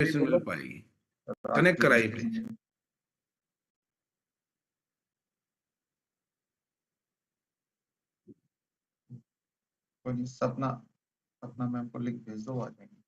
Information मिल पाएगी। Connect कराइए please. सपना सपना मैम को लिंक भेज दो, आ जाएंगे।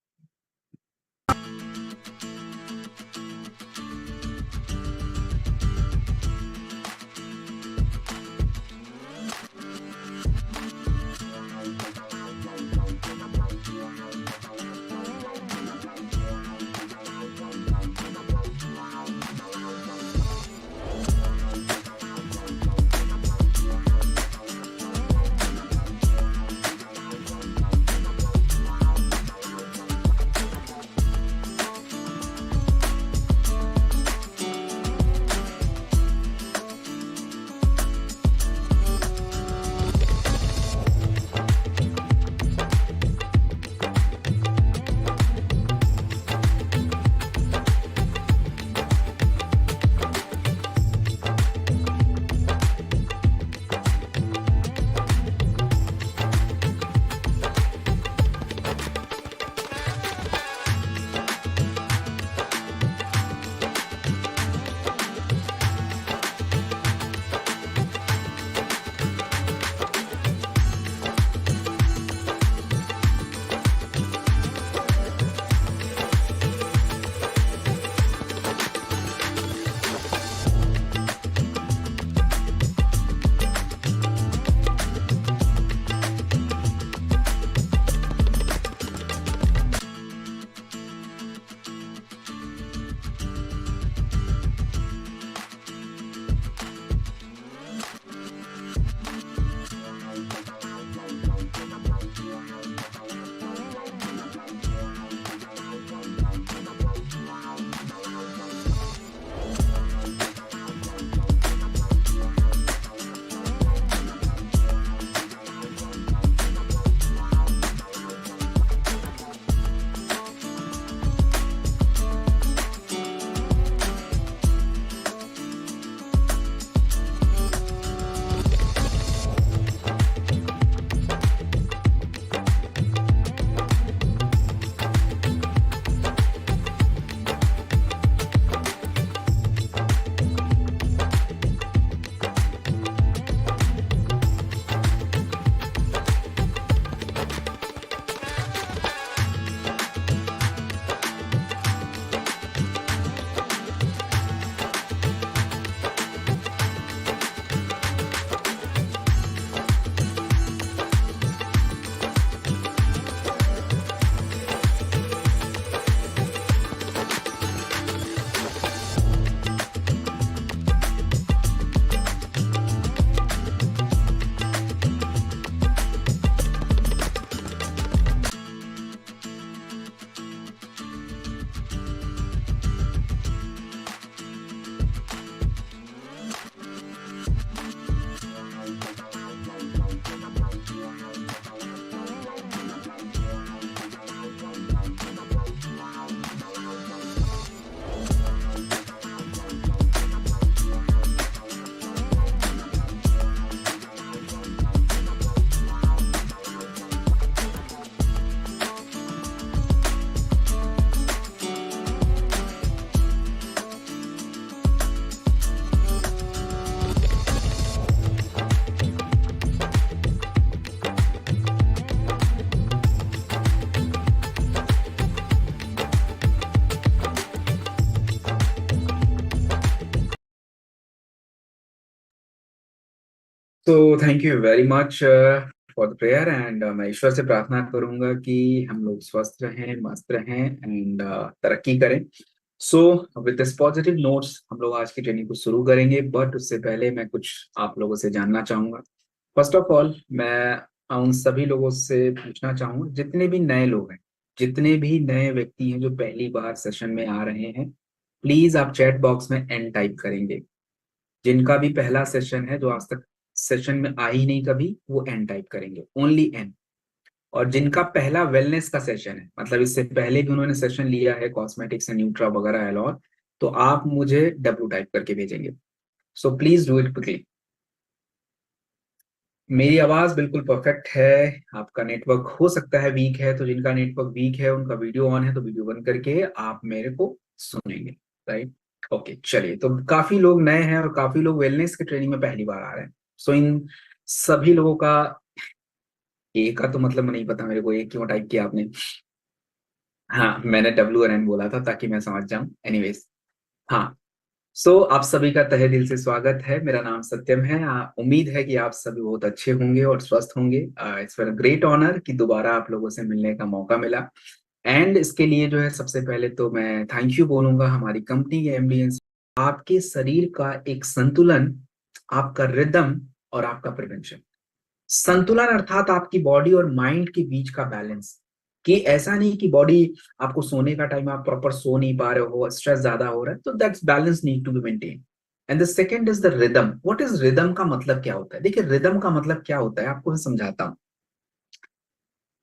तो thank you very much for the prayer and मैं ईश्वर से प्रार्थना करूंगा कि हम लोग स्वस्थ रहें, मस्त रहें एंड तरक्की करें। So with this positive notes हम लोग आज की ट्रेनिंग को शुरू करेंगे, बट उससे पहले मैं कुछ आप लोगों से जानना चाहूंगा। फर्स्ट ऑफ ऑल मैं उन सभी लोगों से पूछना चाहूंगा, जितने भी नए लोग हैं, जितने भी नए व्यक्ति हैं जो पहली बार सेशन में आ रहे हैं, प्लीज आप चैट बॉक्स में एन टाइप करेंगे। जिनका भी पहला सेशन है, जो आज तक सेशन में आ ही नहीं कभी, वो एन टाइप करेंगे, ओनली एन। और जिनका पहला वेलनेस का सेशन है, मतलब इससे पहले भी उन्होंने सेशन लिया है कॉस्मेटिक्स एंड न्यूट्रा वगैरह एलॉर, तो आप मुझे डब्ल्यू टाइप करके भेजेंगे। सो प्लीज डू इट क्विकली। मेरी आवाज बिल्कुल परफेक्ट है। आपका नेटवर्क हो सकता है वीक है, तो जिनका नेटवर्क वीक है उनका वीडियो ऑन है तो वीडियो बंद करके आप मेरे को सुनेंगे। राइट, ओके चलिए। तो काफी लोग नए हैं और काफी लोग वेलनेस के ट्रेनिंग में पहली बार आ रहे हैं। सो इन सभी लोगों का ए का तो मतलब नहीं पता मेरे को, ए क्यों टाइप किया आपने? हाँ, मैंने WNN बोला था ताकि मैं समझ जाऊं। एनीवेज, हाँ। सो आप सभी का तहे दिल से स्वागत है। मेरा नाम सत्यम है। उम्मीद है कि आप सभी बहुत अच्छे होंगे और स्वस्थ होंगे। इट्स अ ग्रेट ऑनर कि दोबारा आप लोगों से मिलने का मौका मिला। एंड इसके लिए जो है सबसे पहले तो मैं थैंक यू बोलूंगा हमारी कंपनी के एमबीएन। आपके शरीर का एक संतुलन, आपका रिदम और आपका प्रिवेंशन। संतुलन अर्थात आपकी बॉडी और माइंड के बीच का बैलेंस, कि ऐसा नहीं कि बॉडी आपको सोने का टाइम आप प्रॉपर सो नहीं पा रहे हो, स्ट्रेस ज्यादा हो रहा है, तो that's balance need to be maintain. And the second is the rhythm. What is rhythm का मतलब क्या होता है? देखिए, रिदम का मतलब क्या होता है आपको मैं समझाता हूँ।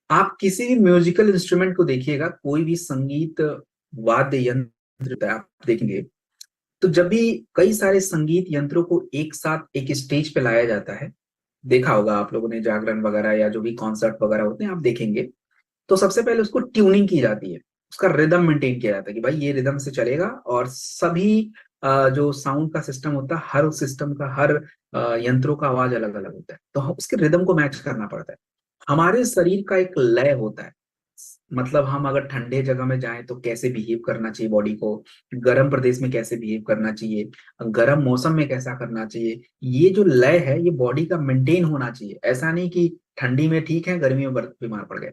आप किसी भी म्यूजिकल इंस्ट्रूमेंट को देखिएगा, कोई भी संगीत वाद्य यंत्र होता है, आप देखेंगे तो जब भी कई सारे संगीत यंत्रों को एक साथ एक स्टेज पे लाया जाता है, देखा होगा आप लोगों ने जागरण वगैरह या जो भी कॉन्सर्ट वगैरह होते हैं आप देखेंगे, तो सबसे पहले उसको ट्यूनिंग की जाती है, उसका रिदम मेंटेन किया जाता है कि भाई ये रिदम से चलेगा। और सभी जो साउंड का सिस्टम होता है, हर सिस्टम का हर यंत्रों का आवाज अलग अलग होता है, तो उसके रिदम को मैच करना पड़ता है। हमारे शरीर का एक लय होता है। मतलब हम अगर ठंडे जगह में जाएं तो कैसे बिहेव करना चाहिए बॉडी को, गर्म प्रदेश में कैसे बिहेव करना चाहिए, गर्म मौसम में कैसा करना चाहिए, ये जो लय है ये बॉडी का मेंटेन होना चाहिए। ऐसा नहीं कि ठंडी में ठीक है गर्मी में बीमार पड़ गए।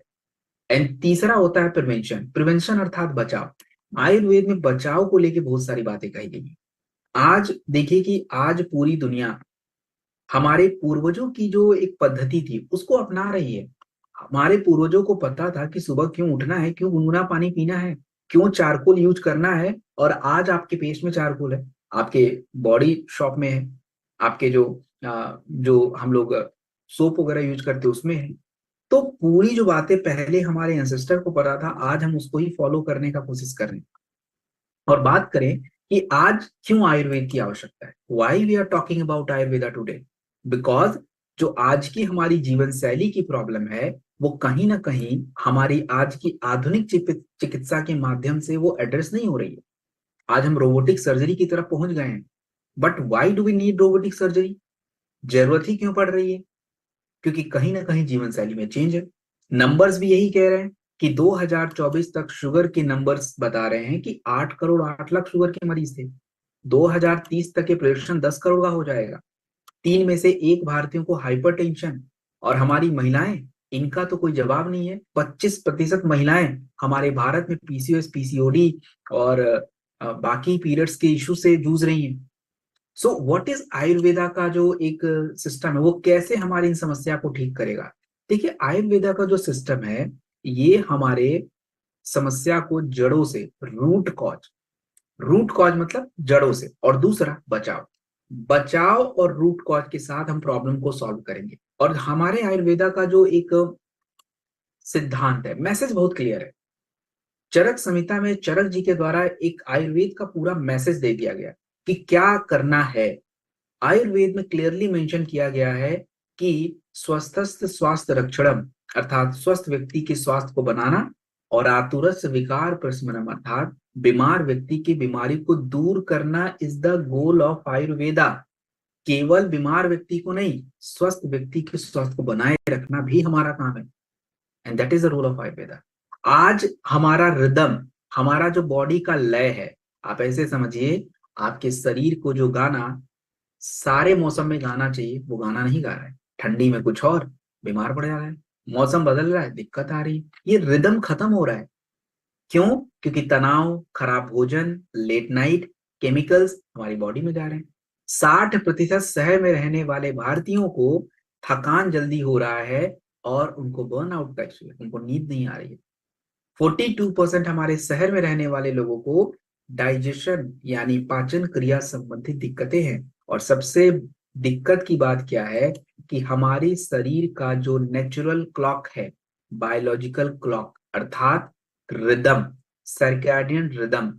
एंड तीसरा होता है प्रिवेंशन। प्रिवेंशन अर्थात बचाव। आयुर्वेद में बचाव को लेके बहुत सारी बातें कही गई हैं। आज देखिए कि आज पूरी दुनिया हमारे पूर्वजों की जो एक पद्धति थी उसको अपना रही है। हमारे पूर्वजों को पता था कि सुबह क्यों उठना है, क्यों गुनगुना पानी पीना है, क्यों चारकोल यूज करना है। और आज आपके पेस्ट में चारकोल है, आपके बॉडी शॉप में है, आपके जो हम लोग सोप वगैरह यूज करते हैं उसमें है। तो पूरी जो बातें पहले हमारे एंसेस्टर को पता था, आज हम उसको ही फॉलो करने का कोशिश कर रहे हैं। और बात करें कि आज क्यों आयुर्वेद की आवश्यकता है, why we are talking about Ayurveda today, because जो आज की हमारी जीवन शैली की प्रॉब्लम है वो कहीं ना कहीं हमारी आज की आधुनिक चिकित्सा के माध्यम से वो एड्रेस नहीं हो रही है। आज हम रोबोटिक सर्जरी की तरफ पहुंच गए हैं। But why do we need robotic surgery? जरूरत ही क्यों पड़ रही है? क्योंकि कहीं ना कहीं जीवन शैली में चेंज है। नंबर्स भी यही कह रहे हैं कि 2024 तक शुगर के नंबर्स बता रहे हैं कि 8 करोड़ 8 लाख शुगर के मरीज थे। 2030 तक ये प्रोजेक्शन 10 करोड़ का हो जाएगा। 3 में से 1 भारतीयों को हाइपरटेंशन। और हमारी महिलाएं, इनका तो कोई जवाब नहीं है। 25% महिलाएं हमारे भारत में पीसीओएस पीसीओडी और बाकी पीरियड्स के इशू से जूझ रही हैं। सो व्हाट इज आयुर्वेदा का जो एक सिस्टम है वो कैसे हमारी इन समस्या को ठीक करेगा? देखिए, आयुर्वेदा का जो सिस्टम है ये हमारे समस्या को जड़ों से, रूट कॉज मतलब जड़ों से, और दूसरा बचाव। बचाव और रूट कॉज के साथ हम प्रॉब्लम को सॉल्व करेंगे। और हमारे आयुर्वेदा का जो एक सिद्धांत है, मैसेज बहुत क्लियर है। चरक संहिता में चरक जी के द्वारा एक आयुर्वेद का पूरा मैसेज दे दिया गया कि क्या करना है। आयुर्वेद में क्लियरली मेंशन किया गया है कि स्वस्थस्थ स्वास्थ्य रक्षणम, अर्थात स्वस्थ व्यक्ति के स्वास्थ्य को बनाना, और आतुरस्य विकार प्रशमनम, अर्थात बीमार व्यक्ति की बीमारी को दूर करना is the goal of Ayurveda. केवल बीमार व्यक्ति को नहीं, स्वस्थ व्यक्ति के स्वास्थ्य को बनाए रखना भी हमारा काम है। And that is the role of Ayurveda. आज हमारा रिदम, हमारा जो बॉडी का लय है, आप ऐसे समझिए आपके शरीर को जो गाना सारे मौसम में गाना चाहिए वो गाना नहीं गा रहा है। ठंडी में कुछ और, बीमार पड़ जा रहा है। मौसम बदल रहा है, दिक्कत आ रही है, ये रिदम खत्म हो रहा है। क्यों? क्योंकि तनाव, खराब भोजन, लेट नाइट, केमिकल्स हमारी बॉडी में जा रहे हैं। 60% शहर में रहने वाले भारतीयों को थकान जल्दी हो रहा है और उनको बर्नआउट का इश्यू है, उनको नींद नहीं आ रही है। 42% हमारे शहर में रहने वाले लोगों को डाइजेशन यानी पाचन क्रिया संबंधित दिक्कतें हैं। और सबसे दिक्कत की बात क्या है कि हमारे शरीर का जो नेचुरल क्लॉक है, बायोलॉजिकल क्लॉक अर्थात रिदम, सर्कैडियन रिदम,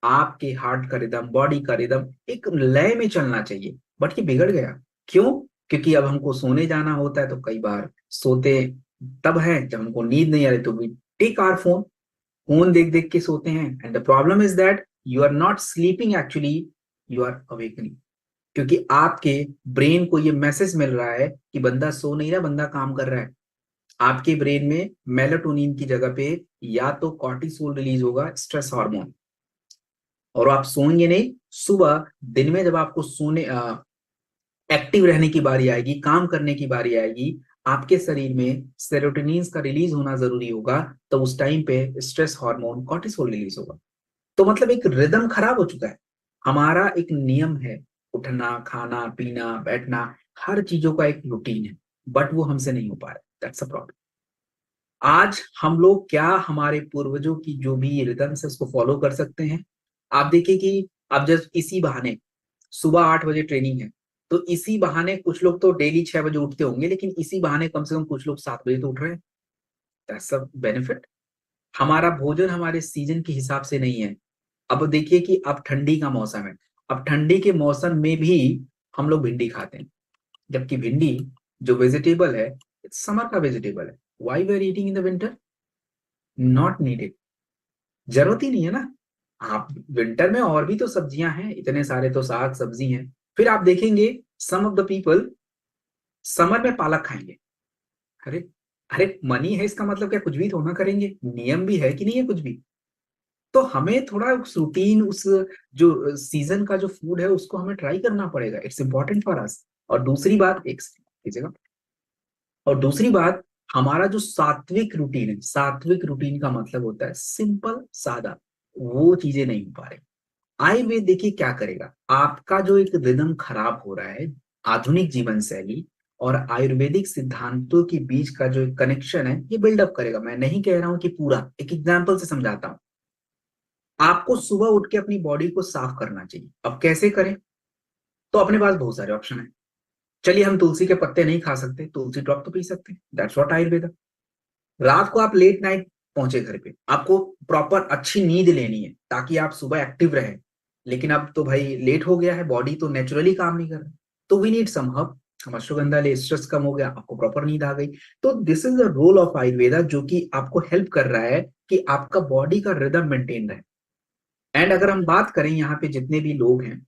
आपके हार्ट का रिदम, बॉडी का रिदम एक लय में चलना चाहिए, बट ये बिगड़ गया। क्यों? क्योंकि अब हमको सोने जाना होता है तो कई बार सोते तब है जब हमको नींद नहीं आ रही, तो we take our phone, phone देख देख के सोते हैं। And the problem is that you are not sleeping, actually you are awakening, क्योंकि आपके ब्रेन को ये मैसेज मिल रहा है कि बंदा सो नहीं रहा, बंदा काम कर रहा है। आपके ब्रेन में मेलाटोनिन की जगह पे या तो कॉर्टिसोल रिलीज होगा, स्ट्रेस हार्मोन, और आप सोएंगे नहीं। सुबह दिन में जब आपको सोने एक्टिव रहने की बारी आएगी, काम करने की बारी आएगी, आपके शरीर में सेरोटोनिन का रिलीज होना जरूरी होगा, तो उस टाइम पे स्ट्रेस हार्मोन कॉर्टिसोल रिलीज होगा। तो मतलब एक रिदम खराब हो चुका है। हमारा एक नियम है, उठना, खाना, पीना, बैठना, हर चीजों का एक रूटीन है, बट वो हमसे नहीं हो पा रहा। That's a problem. आज हम लोग क्या हमारे पूर्वजों की जो भी रिदम है उसको फॉलो कर सकते हैं? आप देखिए कि अब जब इसी बहाने सुबह 8 बजे ट्रेनिंग है, तो इसी बहाने कुछ लोग तो डेली 6 बजे उठते होंगे, लेकिन इसी बहाने कम से कम कुछ लोग 7 बजे तो उठ रहे हैं। That's a benefit. हमारा भोजन हमारे सीजन के हिसाब से नहीं है। अब देखिए कि अब ठंडी का मौसम है, अब ठंडी के मौसम में भी हम लोग भिंडी खाते हैं, जबकि भिंडी जो वेजिटेबल है, समर का वेजिटेबल है। Why we are eating in the winter? Not needed, जरूरत ही नहीं है ना। आप विंटर में और भी तो सब्जियां हैं, इतने सारे तो साग सब्जी हैं। फिर आप देखेंगे सम ऑफ द पीपल समर में पालक खाएंगे। अरे अरे, मनी है इसका मतलब क्या कुछ भी थोड़ा करेंगे? नियम भी है कि नहीं है कुछ भी? तो हमें थोड़ा उस रूटीन, उस जो सीजन का जो फूड है उसको हमें ट्राई करना पड़ेगा। It's important for us. और दूसरी बात, एक कीजिएगा, और दूसरी बात, हमारा जो सात्विक रूटीन है, सात्विक रूटीन का मतलब होता है सिंपल, सादा, वो चीजें नहीं हो पा रही। आयुर्वेद देखिए क्या करेगा, आपका जो एक रिदम खराब हो रहा है, आधुनिक जीवन शैली और आयुर्वेदिक सिद्धांतों के बीच का जो कनेक्शन है ये बिल्डअप करेगा। मैं नहीं कह रहा हूं कि पूरा, एक एग्जांपल से समझाता हूं। आपको सुबह उठ के अपनी बॉडी को साफ करना चाहिए। अब कैसे करें? तो अपने पास बहुत सारे ऑप्शन है। चलिए, हम तुलसी के पत्ते नहीं खा सकते, तुलसी ड्रॉप तो पी सकते हैं, दैट्स व्हाट आयुर्वेद। रात को आप लेट नाइट पहुंचे घर पे, आपको प्रॉपर अच्छी नींद लेनी है ताकि आप सुबह एक्टिव रहे, लेकिन अब तो भाई लेट हो गया है, बॉडी तो नेचुरली काम नहीं कर रहा, तो वी नीड सम हर्ब। हम अश्वगंधा ले, स्ट्रेस कम हो गया, आपको प्रॉपर नींद आ गई। तो this is the role of Ayurveda, जो कि आपको हेल्प कर रहा है कि आपका बॉडी का रिदम मेंटेन रहे। एंड अगर हम बात करें यहाँ पे जितने भी लोग हैं,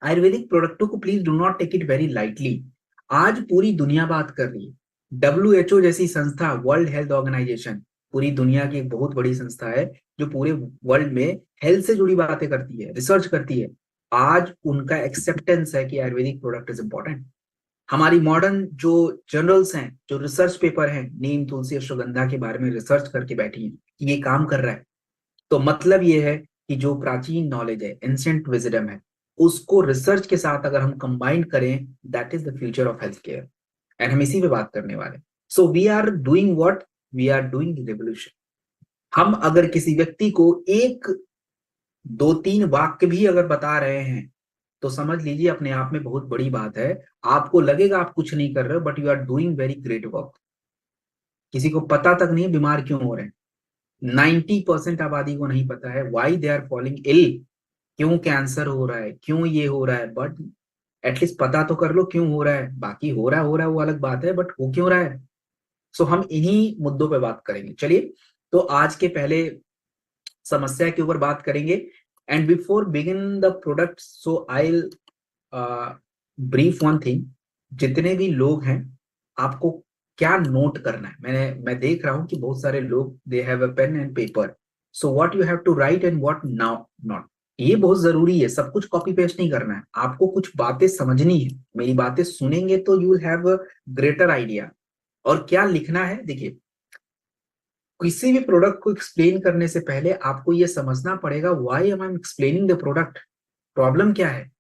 आयुर्वेदिक प्रोडक्टों को please do not take it very lightly. आज पूरी दुनिया बात कर रही है। WHO जैसी संस्था, वर्ल्ड हेल्थ ऑर्गेनाइजेशन, पूरी दुनिया की एक बहुत बड़ी संस्था है जो पूरे वर्ल्ड में हेल्थ से जुड़ी बातें करती है, रिसर्च करती है। आज उनका एक्सेप्टेंस है कि आयुर्वेदिक प्रोडक्ट इज इंपॉर्टेंट। हमारी मॉडर्न जो जर्नल्स हैं, जो रिसर्च पेपर हैं, नीम, तुलसी, अश्वगंधा के बारे में रिसर्च करके बैठी है कि ये काम कर रहा है। तो मतलब ये है कि जो प्राचीन नॉलेज है, एंशिएंट विजडम है, उसको रिसर्च के साथ अगर हम कंबाइन करें, that is the future of health care. And हम इसी पे बात करने वाले। So we are doing what? We are doing revolution. हम अगर किसी व्यक्ति को एक, दो, तीन वाक्य भी अगर बता रहे हैं, तो समझ लीजिए अपने आप में बहुत बड़ी बात है। आपको लगेगा आप कुछ नहीं कर रहे हो, but you are doing very great work. किसी को पता तक नहीं बीमार क्यों हो रहे हैं। 90% आबादी को नहीं पता है वाई दे आर फॉलिंग इल, क्यों कैंसर हो रहा है, क्यों ये हो रहा है। बट एटलीस्ट पता तो कर लो क्यों हो रहा है। बाकी हो रहा है वो अलग बात है, बट हो क्यों रहा है? सो हम इन्हीं मुद्दों पे बात करेंगे। चलिए, तो आज के पहले समस्या के ऊपर बात करेंगे। And before begin the product, so I brief one thing. जितने भी लोग हैं, आपको क्या नोट करना है? मैं देख रहा हूं कि बहुत सारे लोग they have a pen and paper. So what you have to write and what now not, ये बहुत जरूरी है। सब कुछ कॉपी पेस्ट नहीं करना है, आपको कुछ बातें समझनी है। मेरी बातें सुनेंगे तो you will have a greater idea. और क्या लिखना है, देखिए, किसी भी प्रोडक्ट को एक्सप्लेन करने से पहले आपको यह समझना पड़ेगा why am I explaining the product, problem क्या है।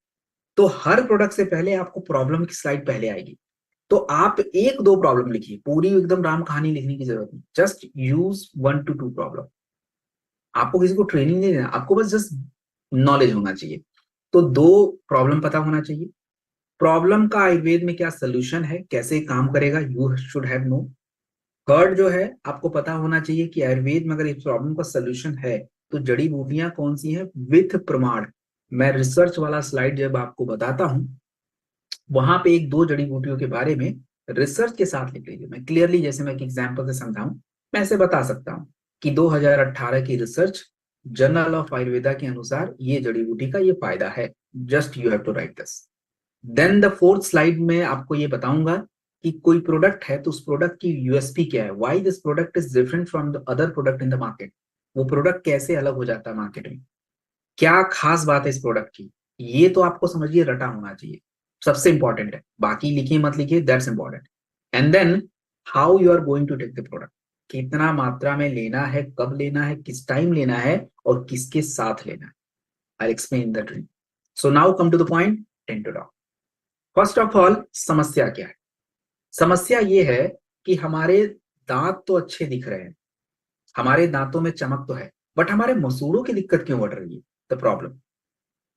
तो हर प्रोडक्ट से पहले आपको प्रॉब्लम की स्लाइड पहले आएगी। तो आप एक दो प्रॉब्लम लिखिए, पूरी एकदम राम कहानी लिखने की जरूरत नहीं। Just use 1 to 2 problem. आपको किसी को ट्रेनिंग नहीं देना, आपको बस जस्ट नॉलेज होना चाहिए। तो दो प्रॉब्लम पता होना चाहिए, प्रॉब्लम का आयुर्वेद में क्या सोल्यूशन है, कैसे काम करेगा, you should have know. Third जो है, आपको पता होना चाहिए कि आयुर्वेद में अगर इस प्रॉब्लम का सोल्यूशन है तो जड़ी बूटियां कौन सी हैं विथ प्रमाण। मैं रिसर्च वाला स्लाइड जब आपको बताता हूं, वहां पे एक दो जड़ी बूटियों के बारे में रिसर्च के साथ लिख लीजिए। मैं क्लियरली, जैसे मैं एक एग्जांपल से समझाऊं, मैं ऐसे बता सकता हूं कि 2018 की रिसर्च जर्नल ऑफ आयुर्वेदा के अनुसार ये जड़ी बूटी का ये फायदा है। Just you have to write this. Then the fourth slide में आपको ये बताऊंगा कि कोई प्रोडक्ट है तो उस प्रोडक्ट की यूएसपी क्या है, why this product is different from the other product in the market. वो प्रोडक्ट कैसे अलग हो जाता है मार्केट में, क्या खास बात है इस प्रोडक्ट की, ये तो आपको समझिए रटा होना चाहिए, सबसे इंपॉर्टेंट है। बाकी लिखिए मत लिखिए, that's important. And then how you are going to take the product, कितना मात्रा में लेना है, कब लेना है, किस टाइम लेना है और किसके साथ लेना है। I explain the dream. So now come to the point, ten to dot. First of all, समस्या क्या है? समस्या ये है कि हमारे दांत तो अच्छे दिख रहे हैं, हमारे दांतों में चमक तो है, बट हमारे मसूड़ों की दिक्कत क्यों बढ़ रही है, द प्रॉब्लम।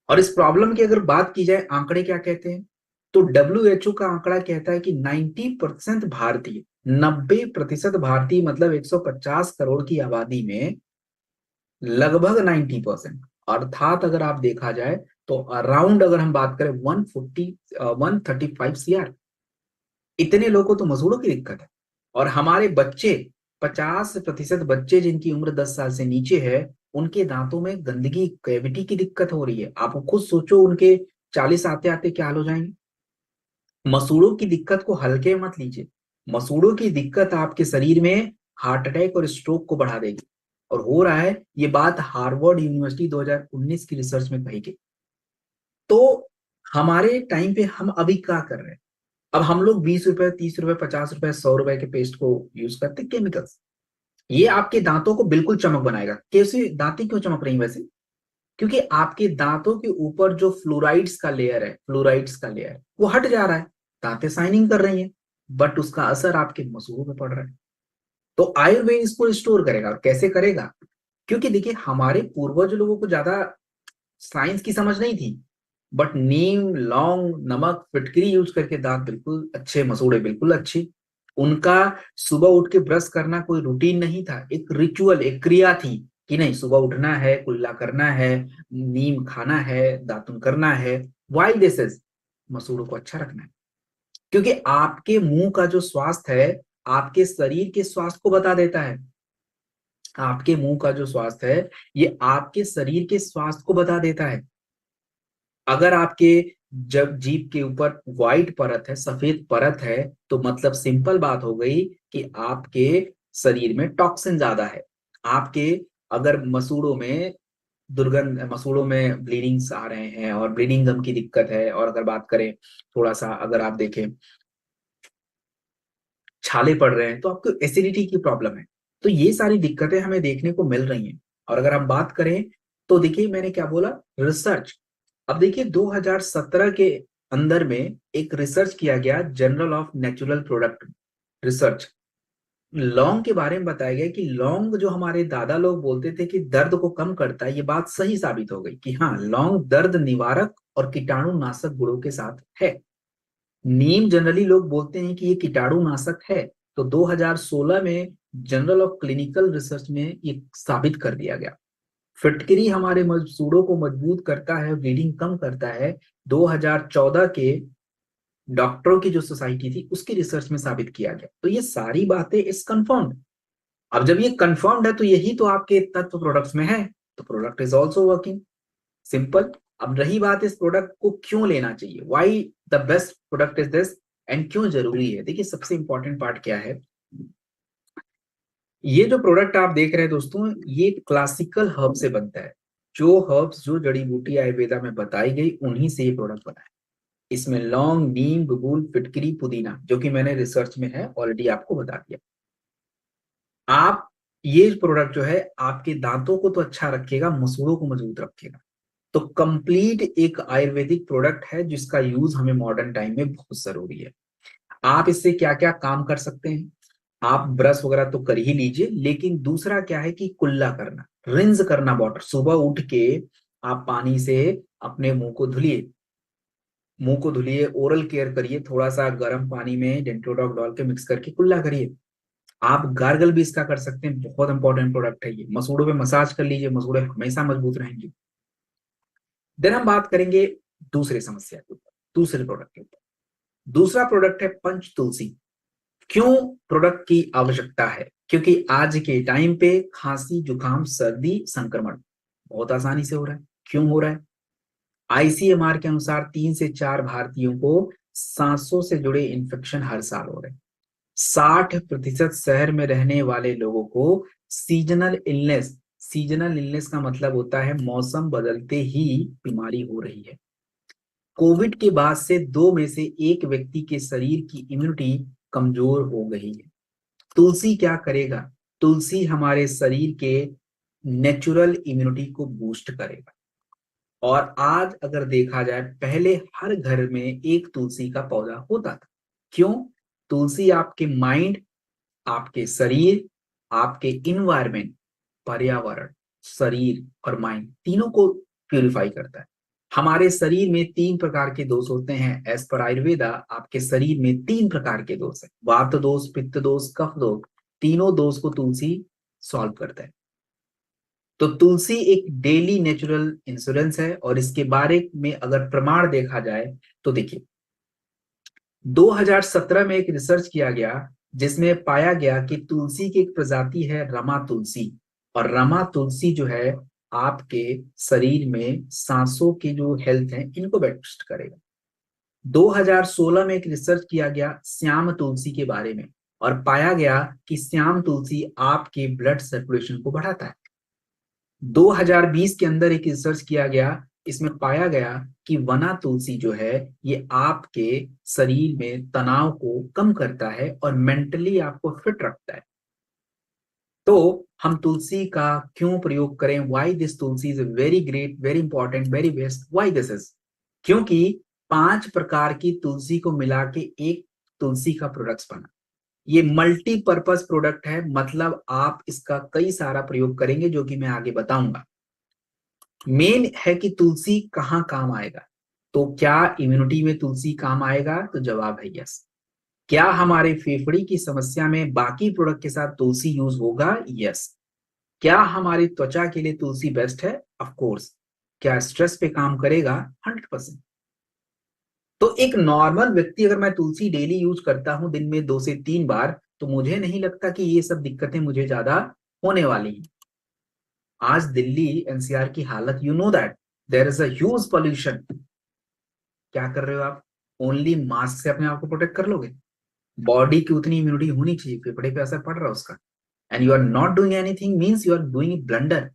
और इस प्रॉब्लम की अगर बात की जाए, आंकड़े क्या कहते हैं, तो WHO का आंकड़ा कहता है कि 90% भारतीय, 90% भारतीय मतलब 150 करोड़ की आबादी में लगभग 90%, अर्थात अगर आप देखा जाए तो अराउंड, अगर हम बात करें 135 CR, इतने लोगों को तो मसूड़ों की दिक्कत है। और हमारे बच्चे, 50% बच्चे जिनकी उम्र 10 साल से नीचे है, उनके दांतों में गंदगी, कैविटी की दिक्कत हो रही है। आप खुद सोचो उनके 40 आते आते क्या हाल हो जाएंगे। मसूड़ों की दिक्कत को हल्के मत लीजिए। मसूड़ों की दिक्कत आपके शरीर में हार्ट अटैक और स्ट्रोक को बढ़ा देगी, और हो रहा है। ये बात हार्वर्ड यूनिवर्सिटी 2019 की रिसर्च में कही गई। तो हमारे टाइम पे हम अभी क्या कर रहे हैं, अब हम लोग 20 रुपए, 30 रुपए, 50 रुपए, 100 रुपए के पेस्ट को यूज करते, केमिकल्स। ये आपके दांतों को बिल्कुल चमक बनाएगा। कैसे दांतें क्यों चमक रही हैं वैसे? क्योंकि आपके दांतों के ऊपर जो फ्लोराइड्स का लेयर है, फ्लोराइड्स का लेयर वो हट जा रहा है, दांतें शाइनिंग कर रही हैं, बट उसका असर आपके मसूड़ों पे पड़ रहा है। तो आयुर्वेद इसको रिस्टोर करेगा। और कैसे करेगा? क्योंकि देखिए, हमारे पूर्वज लोगों को ज्यादा साइंस की समझ नहीं थी, बट नीम, लौंग, नमक, फिटकरी यूज करके दांत बिल्कुल अच्छे, मसूड़े बिल्कुल अच्छे। उनका सुबह उठ के ब्रश करना कोई रूटीन नहीं था, एक रिचुअल, एक क्रिया थी कि नहीं, सुबह उठना है, कुल्ला करना है, नीम खाना है, दातुन करना है। वाई दिस इज, मसूड़ों को अच्छा रखना है। क्योंकि आपके मुंह का जो स्वास्थ्य है आपके शरीर के स्वास्थ्य को बता देता है। आपके मुंह का जो स्वास्थ्य है ये आपके शरीर के स्वास्थ्य को बता देता है। अगर आपके जब जीभ के ऊपर व्हाइट परत है, सफेद परत है, तो मतलब सिंपल बात हो गई कि आपके शरीर में टॉक्सिन ज्यादा है। आपके अगर मसूड़ों में दुर्गंध, मसूड़ों में ब्लीडिंग्स आ रहे हैं और ब्लीडिंग गम की दिक्कत है, और अगर बात करें थोड़ा सा, अगर आप देखें छाले पड़ रहे हैं, तो आपको एसिडिटी की प्रॉब्लम है। तो ये सारी दिक्कतें हमें देखने को मिल रही हैं। और अगर हम बात करें तो देखिए, मैंने क्या बोला, रिसर्च। अब देखिए 2017 के अंदर में एक रिसर्च किया गया, journal of natural product research. लौंग के बारे में बताया गया कि लौंग, जो हमारे दादा लोग बोलते थे कि दर्द को कम करता है, ये बात सही साबित हो गई कि हाँ, लौंग दर्द निवारक और कीटाणुनाशक गुणों के साथ है। नीम जनरली लोग बोलते हैं कि ये कीटाणुनाशक है, तो 2016 में जर्नल ऑफ क्लिनिकल रिसर्च में ये साबित कर दिया गया। फिटकरी हमारे मसूड़ों को मजबूत करता है, ब्लीडिंग कम करता है। 2014 के डॉक्टरों की जो सोसाइटी थी उसकी रिसर्च में साबित किया गया। तो ये सारी बातें इस कंफर्म्ड। अब जब ये कंफर्म्ड है तो यही तो आपके तत्व प्रोडक्ट्स में है, तो product is also working, simple. अब रही बात इस प्रोडक्ट को क्यों लेना चाहिए, why the best product is this, and क्यों जरूरी है। देखिए, सबसे इंपॉर्टेंट पार्ट क्या है, ये जो प्रोडक्ट आप देख रहे हैं दोस्तों, ये क्लासिकल हर्ब से बनता है। जो हर्ब्स, जो जड़ी बूटी आयुर्वेदा में बताई गई, उन्हीं से ये प्रोडक्ट बना है। इसमें लौंग, नीम, बबूल, फिटकरी, पुदीना, जो कि मैंने रिसर्च में है ऑलरेडी आपको बता दिया। आप ये प्रोडक्ट जो है आपके दांतों को तो अच्छा रखेगा, मसूड़ों को मजबूत रखेगा। तो कंप्लीट एक आयुर्वेदिक प्रोडक्ट है जिसका यूज हमें मॉडर्न टाइम में बहुत जरूरी है। आप इससे क्या क्या काम कर सकते हैं, आप ब्रश वगैरह तो कर ही लीजिए, लेकिन दूसरा क्या है कि कुल्ला करना, रिंज करना वाटर, सुबह उठ के आप पानी से अपने मुंह को धुलिए, मुंह को धुलिए, ओरल केयर करिए, थोड़ा सा गर्म पानी में डेंटोडॉक डाल के मिक्स करके कुल्ला करिए। आप गार्गल भी इसका कर सकते हैं, बहुत इंपॉर्टेंट प्रोडक्ट है ये। मसूड़ों पे मसाज कर लीजिए, मसूड़े हमेशा मजबूत रहेंगे। देन हम बात करेंगे दूसरे समस्या के ऊपर, दूसरे प्रोडक्ट के ऊपर। दूसरा प्रोडक्ट है पंच तुलसी। क्यों प्रोडक्ट की आवश्यकता है? क्योंकि आज के टाइम पे खांसी, जुकाम, सर्दी, संक्रमण बहुत आसानी से हो रहा है। क्यों हो रहा है? आईसीएमआर के अनुसार 3 से 4 भारतीयों को सांसों से जुड़े इन्फेक्शन हर साल हो रहे हैं। 60% शहर में रहने वाले लोगों को सीजनल इलनेस, सीजनल इलनेस का मतलब होता है मौसम बदलते ही बीमारी हो रही है। कोविड के बाद से 2 में से 1 व्यक्ति के शरीर की इम्यूनिटी कमजोर हो गई है। तुलसी क्या करेगा? तुलसी हमारे शरीर के नेचुरल इम्यूनिटी को बूस्ट करेगा। और आज अगर देखा जाए, पहले हर घर में एक तुलसी का पौधा होता था। क्यों? तुलसी आपके माइंड, आपके शरीर, आपके इन्वायरमेंट, पर्यावरण, शरीर और माइंड तीनों को प्यूरिफाई करता है। हमारे शरीर में 3 प्रकार के दोष होते हैं। एज पर आयुर्वेदा आपके शरीर में 3 प्रकार के दोष है। वात दोष, पित्त दोष, कफ दोष। तीनों दोष को तुलसी सॉल्व करता है। तो तुलसी एक डेली नेचुरल इंश्योरेंस है। और इसके बारे में अगर प्रमाण देखा जाए तो देखिए, 2017 में एक रिसर्च किया गया जिसमें पाया गया कि तुलसी की एक प्रजाति है रमा तुलसी। और रमा तुलसी जो है आपके शरीर में सांसों के जो हेल्थ है इनको बूस्ट करेगा। 2016 में एक रिसर्च किया गया श्याम तुलसी के बारे में, और पाया गया कि श्याम तुलसी आपके ब्लड सर्कुलेशन को बढ़ाता है। 2020 के अंदर एक रिसर्च किया गया, इसमें पाया गया कि वना तुलसी जो है ये आपके शरीर में तनाव को कम करता है और मेंटली आपको फिट रखता है। तो हम तुलसी का क्यों प्रयोग करें? Why this Tulsi is very great, very important, very best. Why this is? क्योंकि 5 प्रकार की तुलसी को मिला के एक तुलसी का प्रोडक्ट बना। ये मल्टीपर्पज प्रोडक्ट है, मतलब आप इसका कई सारा प्रयोग करेंगे जो कि मैं आगे बताऊंगा। मेन है कि तुलसी कहाँ काम आएगा। तो क्या इम्यूनिटी में तुलसी काम आएगा? तो जवाब है यस। क्या हमारे फेफड़े की समस्या में बाकी प्रोडक्ट के साथ तुलसी यूज होगा? यस। क्या हमारी त्वचा के लिए तुलसी बेस्ट है? Of course. क्या स्ट्रेस पे काम करेगा? 100%। तो एक नॉर्मल व्यक्ति, अगर मैं तुलसी डेली यूज करता हूं दिन में 2 से 3 बार, तो मुझे नहीं लगता कि ये सब दिक्कतें मुझे ज्यादा होने वाली हैं। आज दिल्ली एनसीआर की हालत, you know that there is a huge pollution. क्या कर रहे हो आप? ओनली मास्क से अपने आप को प्रोटेक्ट कर लोगे? बॉडी की उतनी इम्यूनिटी होनी चाहिए, फेफड़े पे असर पड़ रहा है उसका, and you are not doing anything, means you are doing blunder.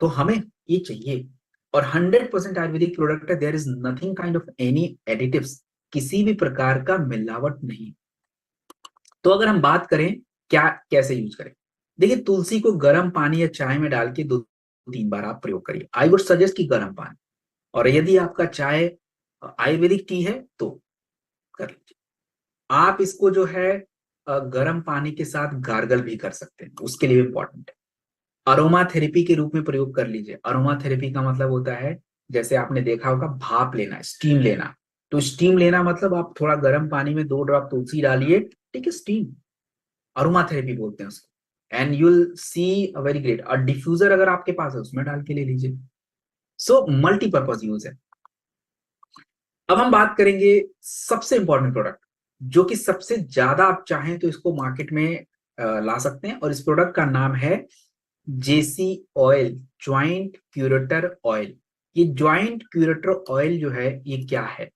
तो हमें ये चाहिए। और 100% आयुर्वेदिक प्रोडक्ट है। There is nothing kind of any additives, किसी भी प्रकार का मिलावट नहीं। तो अगर हम बात करें क्या कैसे यूज करें, देखिए तुलसी को गर्म पानी या चाय में डाल के 2-3 बार आप प्रयोग करिए। आई वुड सजेस्ट कि गर्म पानी। और यदि आपका चाय आयुर्वेदिक टी है तो कर लीजिए। आप इसको जो है गर्म पानी के साथ गार्गल भी कर सकते हैं, उसके लिए इंपॉर्टेंट है। अरोमा थेरेपी के रूप में प्रयोग कर लीजिए। अरोमा थेरेपी का मतलब होता है, जैसे आपने देखा होगा, भाप लेना, स्टीम लेना। तो स्टीम लेना मतलब आप थोड़ा गर्म पानी में 2 ड्रॉप तुलसी डालिए, ठीक है, स्टीम, अरोमा थेरेपी बोलते हैं उसको। And you will see a very great. और डिफ्यूजर अगर आपके पास है उसमें डाल के ले लीजिए। सो मल्टीपर्पज यूज है। अब हम बात करेंगे सबसे इंपॉर्टेंट प्रोडक्ट, जो कि सबसे ज्यादा आप चाहें तो इसको मार्केट में ला सकते हैं, और इस प्रोडक्ट का नाम है जेसी ऑयल, ज्वाइंट क्यूरेटर ऑयल। ये ज्वाइंट क्यूरेटर ऑयल जो है ये क्या है,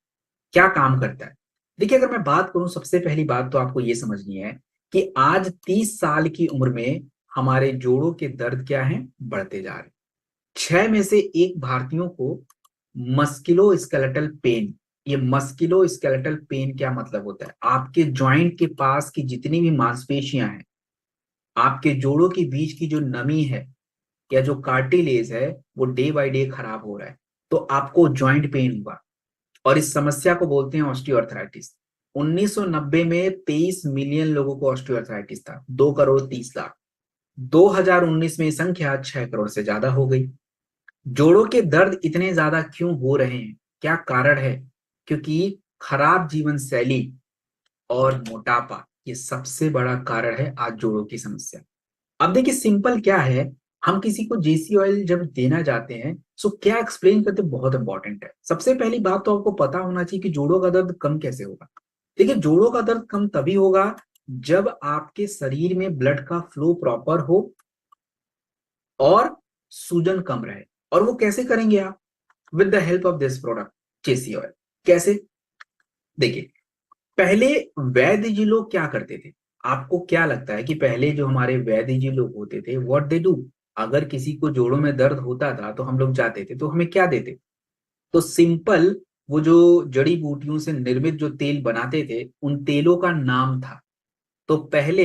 क्या काम करता है? देखिए, अगर मैं बात करूं, सबसे पहली बात तो आपको ये समझनी है कि आज 30 साल की उम्र में हमारे जोड़ों के दर्द क्या है, बढ़ते जा रहे हैं। 6 में से 1 भारतीयों को मस्कुलो स्केलेटल पेन, ये मस्कुलो स्केलेटल पेन क्या मतलब होता है? आपके ज्वाइंट के पास की जितनी भी मांसपेशियां हैं, आपके जोड़ों के बीच की जो नमी है या जो कार्टिलेज है, वो डे बाय डे खराब हो रहा है, तो आपको ज्वाइंट पेन होगा। और इस समस्या को बोलते हैं ऑस्टियोआर्थराइटिस। 1990 में 23 मिलियन लोगों को ऑस्टियोआर्थराइटिस था, 2 करोड़ 30 लाख। 2019 में संख्या 6 करोड़ से ज्यादा हो गई। जोड़ों के दर्द इतने ज्यादा क्यों हो रहे हैं, क्या कारण है? क्योंकि खराब जीवन शैली और मोटापा, ये सबसे बड़ा कारण है आज जोड़ों की समस्या। अब देखिए, सिंपल क्या है, हम किसी को जेसी ऑयल जब देना चाहते हैं, सो क्या एक्सप्लेन करते बहुत इंपॉर्टेंट है। सबसे पहली बात तो आपको पता होना चाहिए कि जोड़ों का दर्द कम कैसे होगा। देखिए, जोड़ों का दर्द कम तभी होगा जब आपके शरीर में ब्लड का फ्लो प्रॉपर हो और सूजन कम रहे। और वो कैसे करेंगे आप? With the help of this product JC oil. कैसे? देखिए, पहले वैद्य जी लोग क्या करते थे? आपको क्या लगता है कि पहले जो हमारे वैद्य जी लोग होते थे, व्हाट दे डू? अगर किसी को जोड़ों में दर्द होता था तो हम लोग जाते थे, तो हमें क्या देते? तो सिंपल, वो जो जड़ी बूटियों से निर्मित जो तेल बनाते थे, उन तेलों का नाम था। तो पहले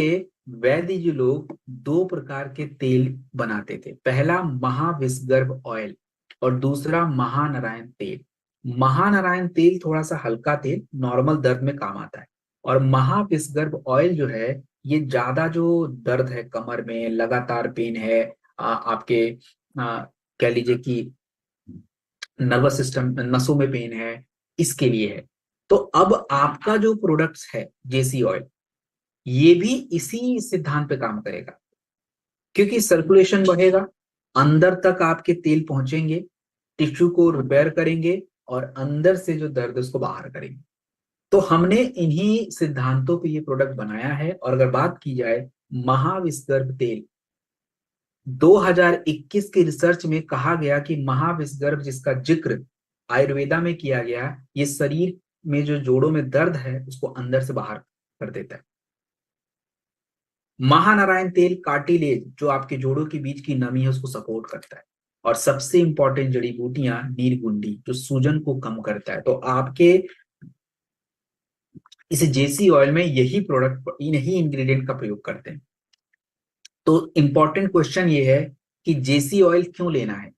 वैद्य जी लोग दो प्रकार के तेल बनाते थे। पहला महाविषगर्भ ऑयल और दूसरा महानारायण तेल। महानारायण तेल थोड़ा सा हल्का तेल, नॉर्मल दर्द में काम आता है। और महाविषगर्भ ऑयल जो है, ये ज्यादा जो दर्द है, कमर में लगातार पेन है, आपके कह लीजिए कि नर्वस सिस्टम, नसों में पेन है, इसके लिए है। तो अब आपका जो प्रोडक्ट्स है जेसी ऑयल, ये भी इसी सिद्धांत पे काम करेगा, क्योंकि सर्कुलेशन बढ़ेगा, अंदर तक आपके तेल पहुंचेंगे, टिश्यू को रिपेयर करेंगे और अंदर से जो दर्द है उसको बाहर करेंगे। तो हमने इन्हीं सिद्धांतों पे ये प्रोडक्ट बनाया है। और अगर बात की जाए महाविषगर्भ तेल, 2021 के रिसर्च में कहा गया कि महाविषगर्भ जिसका जिक्र आयुर्वेदा में किया गया, ये शरीर में जो जोड़ों में दर्द है उसको अंदर से बाहर कर देता है। महानारायण तेल कार्टिलेज, जो आपके जोड़ों के बीच की नमी है उसको सपोर्ट करता है। और सबसे इंपॉर्टेंट जड़ी बूटियां नीरगुंडी, जो सूजन को कम करता है। तो आपके इस जेसी ऑयल में यही प्रोडक्ट, इन्हीं इंग्रेडिएंट का प्रयोग करते हैं। तो इंपॉर्टेंट क्वेश्चन ये है कि जेसी ऑयल क्यों लेना है?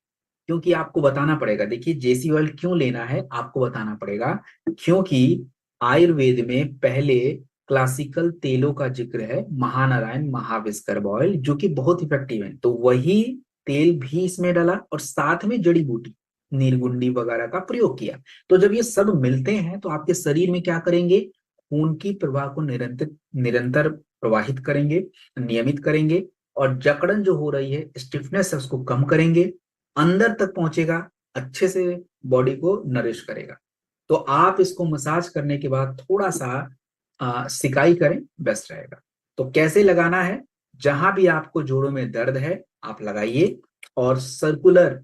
क्योंकि आपको बताना पड़ेगा। देखिए, जेसी ऑयल क्यों लेना है आपको बताना पड़ेगा, क्योंकि आयुर्वेद में पहले क्लासिकल तेलों का जिक्र है, महानारायण महाविषगर्भ ऑयल, जो कि बहुत इफेक्टिव है। तो वही तेल भी इसमें डाला और साथ में जड़ी बूटी नीरगुंडी वगैरह का प्रयोग किया। तो जब ये सब मिलते हैं तो आपके शरीर में क्या करेंगे? खून की प्रवाह को निरंतर निरंतर प्रवाहित करेंगे, नियमित करेंगे, और जकड़न जो हो रही है, स्टिफनेस है, उसको कम करेंगे, अंदर तक पहुंचेगा, अच्छे से बॉडी को नरिश करेगा। तो आप इसको मसाज करने के बाद थोड़ा सा सिकाई करें, बेस्ट रहेगा। तो कैसे लगाना है? जहां भी आपको जोड़ों में दर्द है आप लगाइए, और सर्कुलर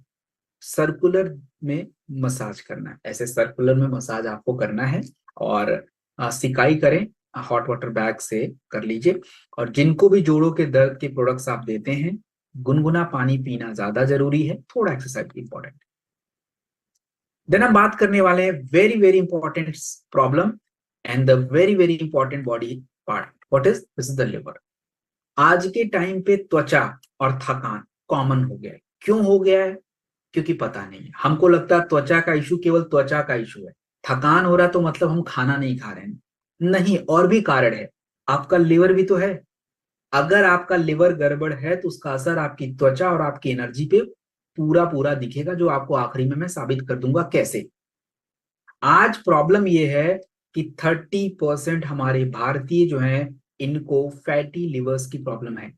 सर्कुलर में मसाज करना है। ऐसे सर्कुलर में मसाज आपको करना है, और सिकाई करें, हॉट वाटर बैग से कर लीजिए। और जिनको भी जोड़ों के दर्द के प्रोडक्ट्स आप देते हैं, गुनगुना पानी पीना ज्यादा जरूरी है, थोड़ा एक्सरसाइज इंपॉर्टेंट। देन हम बात करने वाले हैं very very important problem and the very very important body part. What is this? Is the liver. आज के टाइम पे त्वचा और थकान कॉमन हो गया है। क्यों हो गया है? क्योंकि पता नहीं है। हमको लगता है त्वचा का इशू केवल त्वचा का इशू है, थकान हो रहा तो मतलब हम खाना नहीं खा रहे हैं। नहीं, और भी कारण है। आपका लिवर भी तो है। अगर आपका लिवर गड़बड़ है तो उसका असर आपकी त्वचा और आपकी एनर्जी पे पूरा पूरा दिखेगा, जो आपको आखिरी में मैं साबित कर दूंगा कैसे। आज प्रॉब्लम यह है कि 30% हमारे भारतीय जो हैं, इनको फैटी लिवर्स की प्रॉब्लम है।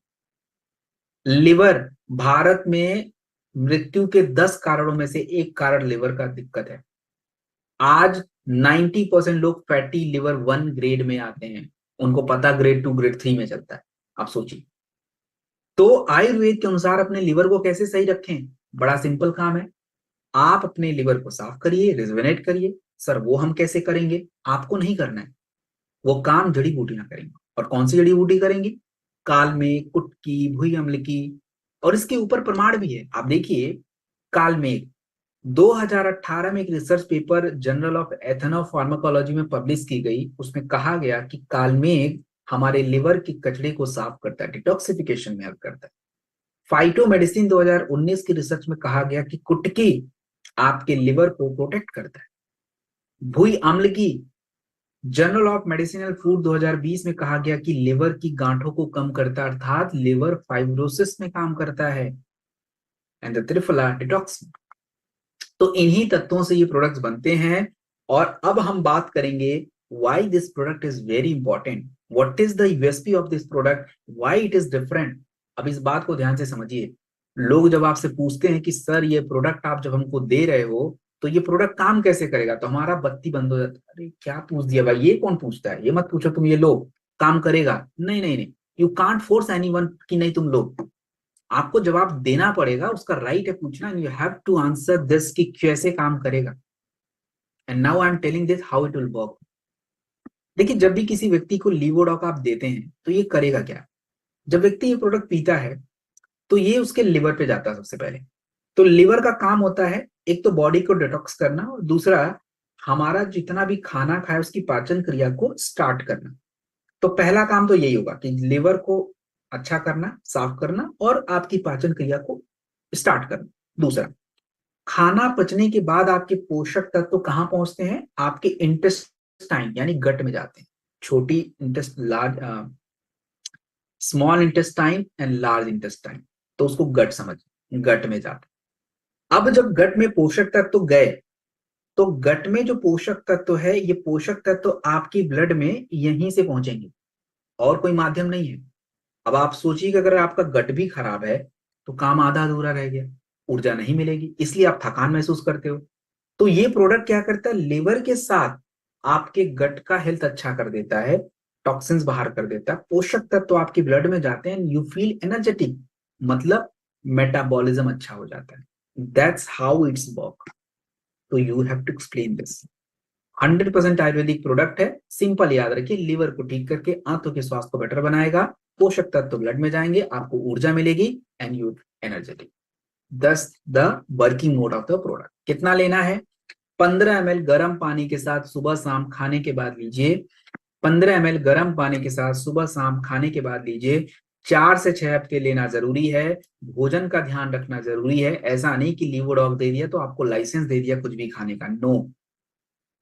लिवर भारत में मृत्यु के 10 कारणों में से एक कारण लिवर का दिक्कत है। आज 90% लोग फैटी लिवर 1 ग्रेड में आते हैं, उनको पता ग्रेड 2 ग्रेड 3 में चलता है। आप सोचिए। तो आयुर्वेद के अनुसार अपने लिवर को कैसे सही रखें? बड़ा सिंपल काम है। आप अपने लिवर को साफ करिए, रिजुवेनेट करिए। सर वो हम कैसे करेंगे? आपको नहीं करना है, वो काम जड़ी बूटियां करेंगी। और कौन सी जड़ी बूटी करेंगी? काल में, कुटकी, भुई अम्ल की। और इसके ऊपर प्रमाण भी है। आप देखिए, काल में 2018 में एक research paper journal of ethno pharmacology में पब्लिश की गई। उसमें कहा गया कि कालमेघ हमारे लिवर की कचड़े को साफ करता है, डिटॉक्सिफिकेशन में हेल्प करता है। फाइटो मेडिसिन 2019 की रिसर्च में कहा गया कि कुटकी आपके लिवर को प्रोटेक्ट करता है। भुई अम्ल की जर्नल ऑफ मेडिसिनल फूड 2020 में कहा गया कि लिवर की गांठों को कम करता है, अर्थात लिवर फाइब्रोसिस में काम करता है। And the triphala detox. तो इन्हीं तत्वों से ये प्रोडक्ट्स बनते हैं। और अब हम बात करेंगे why this product is very important, what is the USP of this product, why it is different. अब इस बात को ध्यान से समझिए। लोग जब आपसे पूछते हैं कि सर ये प्रोडक्ट आप जब हमको दे रहे हो तो ये प्रोडक्ट काम कैसे करेगा, तो हमारा बत्ती बंद हो जाता है, अरे क्या पूछ दिया भाई, ये कौन पूछता है, ये मत पूछो तुम, ये लो काम करेगा। नहीं नहीं नहीं, यू कांट फोर्स एनीवन कि नहीं तुम लो, आपको जवाब देना पड़ेगा, उसका राइट है पूछना, you have to answer this कि कैसे काम करेगा। And now I am telling this how it will work. देखिए जब भी किसी व्यक्ति को लीवोडॉक आप देते हैं तो ये करेगा क्या, जब व्यक्ति ये प्रोडक्ट पीता है तो ये उसके लिवर पे जाता है सबसे पहले। तो लिवर का काम होता है एक तो बॉडी को डिटॉक्स करना, और दूसरा हमारा जितना भी खाना खाए उसकी पाचन क्रिया को स्टार्ट करना। तो पहला काम तो यही होगा कि लिवर को अच्छा करना, साफ करना और आपकी पाचन क्रिया को स्टार्ट करना। दूसरा, खाना पचने के बाद आपके पोषक तत्व कहाँ पहुंचते हैं, आपके इंटेस्टाइन यानी गट में जाते हैं। छोटी large small intestine and large intestine, तो उसको गट समझ, गट में जाते हैं। अब जब गट में पोषक तत्व गए तो गट में जो पोषक तत्व है, ये पोषक तत्व आपकी ब्लड में यहीं से पहुंचेंगे और कोई माध्यम नहीं है। अब आप सोचिए कि अगर आपका गट भी खराब है तो काम आधा अधूरा रह गया, ऊर्जा नहीं मिलेगी, इसलिए आप थकान महसूस करते हो। तो ये प्रोडक्ट क्या करता है, लिवर के साथ आपके गट का हेल्थ अच्छा कर देता है, टॉक्सिन्स बाहर कर देता है, पोषक तत्व आपके ब्लड में जाते हैं, यू फील एनर्जेटिक, मतलब मेटाबॉलिज्म अच्छा हो जाता है। That's how it's work. तो you have to explain this. 100% Ayurvedic product है, सिंपल याद रखिए, लिवर को ठीक करके आंतों के स्वास्थ्य को बेटर बनाएगा, पोषक तत्व ब्लड में जाएंगे, आपको ऊर्जा मिलेगी एंड यू एनर्जेटिक। दस the working mode of the product. कितना लेना है, 15 ml गर्म पानी के साथ सुबह शाम खाने के बाद लीजिए। 15 ml गर्म पानी के साथ सुबह शाम खाने के बाद लीजिए। 4 से 6 हफ्ते लेना जरूरी है। भोजन का ध्यान रखना जरूरी है, ऐसा नहीं कि लीवोडॉग दे दिया तो आपको लाइसेंस दे दिया कुछ भी खाने का। No,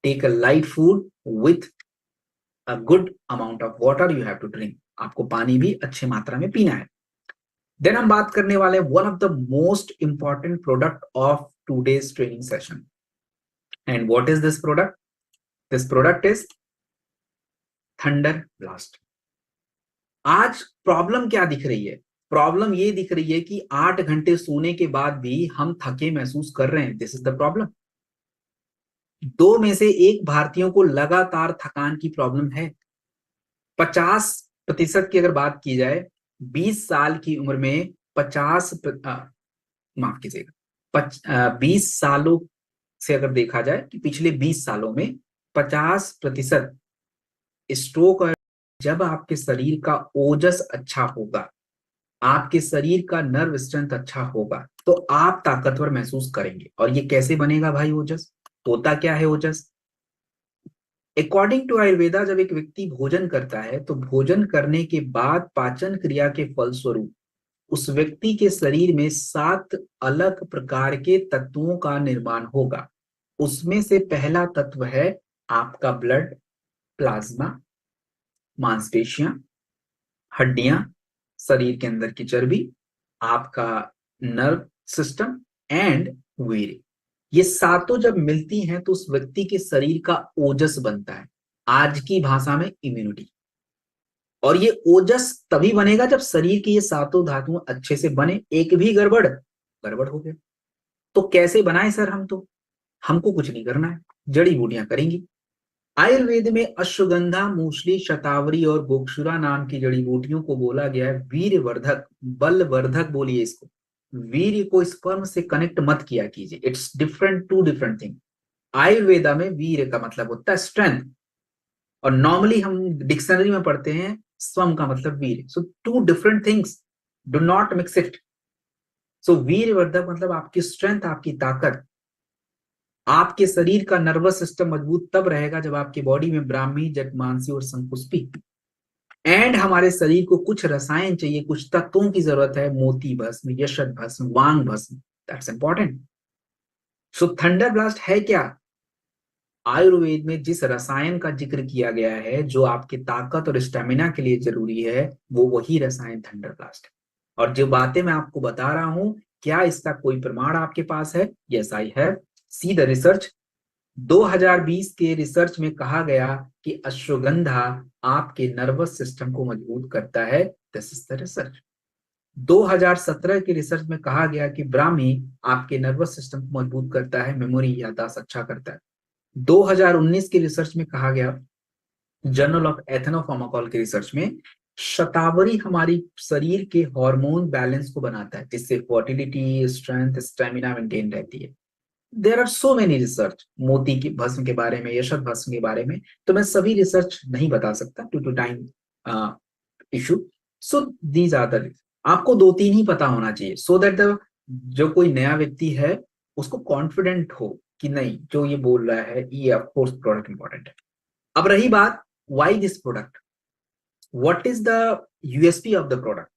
take a light food with a good amount of water you have to drink. आपको पानी भी अच्छी मात्रा में पीना है। देन हम बात करने वाले one of the most important product of today's training session. And what is this product, this product is thunder blast. आज प्रॉब्लम क्या दिख रही है, प्रॉब्लम ये दिख रही है कि 8 घंटे सोने के बाद भी हम थके महसूस कर रहे हैं। This is the problem. 2 में से 1 भारतीयों को लगातार थकान की प्रॉब्लम है। 50% की अगर बात की जाए, 20 साल की उम्र में माफ कीजिएगा, 20 सालों से अगर देखा जाए कि पिछले 20 सालों में 50% स्ट्रोक। और जब आपके शरीर का ओजस अच्छा होगा, आपके शरीर का नर्व स्ट्रेंथ अच्छा होगा, तो आप ताकतवर महसूस करेंगे। और ये कैसे बनेगा भाई ओजस, होता क्या है ओजस, अकॉर्डिंग टू आयुर्वेदा जब एक व्यक्ति भोजन करता है तो भोजन करने के बाद पाचन क्रिया के फलस्वरूप उस व्यक्ति के शरीर में 7 अलग प्रकार के तत्वों का निर्माण होगा। उसमें से पहला तत्व है आपका ब्लड, प्लाज्मा, मांसपेशियां, हड्डियां, शरीर के अंदर की चर्बी, आपका नर्व सिस्टम एंड वीर्य। ये सातों जब मिलती हैं तो उस व्यक्ति के शरीर का ओजस बनता है, आज की भाषा में इम्यूनिटी। और ये ओजस तभी बनेगा जब शरीर की ये सातों धातुएं अच्छे से बने। एक भी गड़बड़, गड़बड़ हो गया। तो कैसे बनाए सर हम, तो हमको कुछ नहीं करना है, जड़ी बूटियां करेंगी। आयुर्वेद में अश्वगंधा, मूसली, शतावरी और गोक्षुरा नाम की जड़ी बूटियों को बोला गया है वीरवर्धक, बलवर्धक बोलिए इसको। वीर्य को स्पर्म से कनेक्ट मत किया कीजिए, it's different, two different thing. Ayurveda में वीर्य का मतलब होता है स्ट्रेंथ, और नॉर्मली हम डिक्शनरी में पढ़ते हैं स्वम का मतलब वीर्य। So two different things, do not mix it. So वीरवर्धक मतलब आपकी स्ट्रेंथ, आपकी ताकत। आपके शरीर का नर्वस सिस्टम मजबूत तब रहेगा जब आपकी बॉडी में ब्राह्मी, जठमांसी और संकुष्पी। एंड हमारे शरीर को कुछ रसायन चाहिए, कुछ तत्वों की जरूरत है, मोती भस्म, यशत भस्म, वांग भस्म, that's important. So thunder blast है क्या, आयुर्वेद में जिस रसायन का जिक्र किया गया है जो आपकी ताकत और स्टेमिना के लिए जरूरी है, वो वही रसायन थंडर ब्लास्ट है। और जो बातें मैं आपको बता रहा हूं, क्या इसका कोई प्रमाण आपके पास है? Yes I have, see the research. 2020 के रिसर्च में कहा गया कि अश्वगंधा आपके नर्वस सिस्टम को मजबूत करता है। This is the research. 2017 की रिसर्च में कहा गया कि ब्राह्मी आपके नर्वस सिस्टम को मजबूत करता है, मेमोरी याददाश्त अच्छा करता है। 2019 की रिसर्च में कहा गया, जर्नल ऑफ एथनोफार्माकोल की रिसर्च में, शतावरी हमारी शरीर के हार्मोन बैलेंस को बनाता है, जिससे फर्टिलिटी, स्ट्रेंथ, स्टेमिना मेंटेन रहती है। There are so many research, मोती की भस्म के बारे में, यशत भस्म के बारे में, तो मैं सभी रिसर्च नहीं बता सकता due to time issue. So these are the, आपको दो तीन ही पता होना चाहिए सो दैट द जो कोई नया व्यक्ति है उसको कॉन्फिडेंट हो कि नहीं जो ये बोल रहा है ये ऑफ कोर्स प्रोडक्ट इंपॉर्टेंट है। अब रही बात why this product, what is the USP of the product,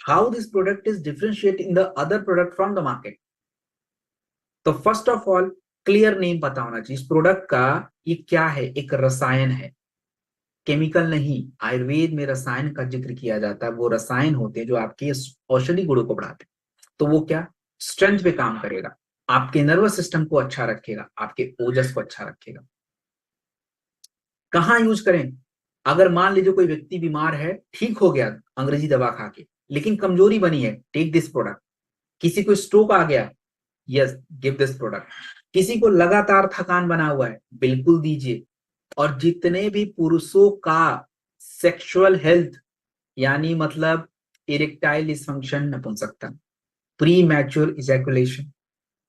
how this product is differentiate in the other product from the market. तो first of all clear name पता होना चाहिए इस product का, ये क्या है, एक रसायन है, केमिकल नहीं। आयुर्वेद में रसायन का जिक्र किया जाता है, वो रसायन होते हैं जो आपके औषधि गुणों को बढ़ाते हैं। तो वो क्या, स्ट्रेंथ पे काम करेगा, आपके नर्वस सिस्टम को अच्छा रखेगा, आपके ओजस को अच्छा रखेगा। कहाँ यूज करें, अगर मान लीजिए कोई व्यक्ति बीमार है, ठीक हो गया अंग्रेजी दवा खा के, लेकिन कमजोरी बनी है, टेक दिस प्रोडक्ट। किसी को स्ट्रोक आ गया, यस गिव दिस प्रोडक्ट। किसी को लगातार थकान बना हुआ है, बिल्कुल दीजिए। और जितने भी पुरुषों का सेक्सुअल हेल्थ यानी मतलब इरेक्टाइल डिसफंक्शन, नपुंसकता, premature ejaculation,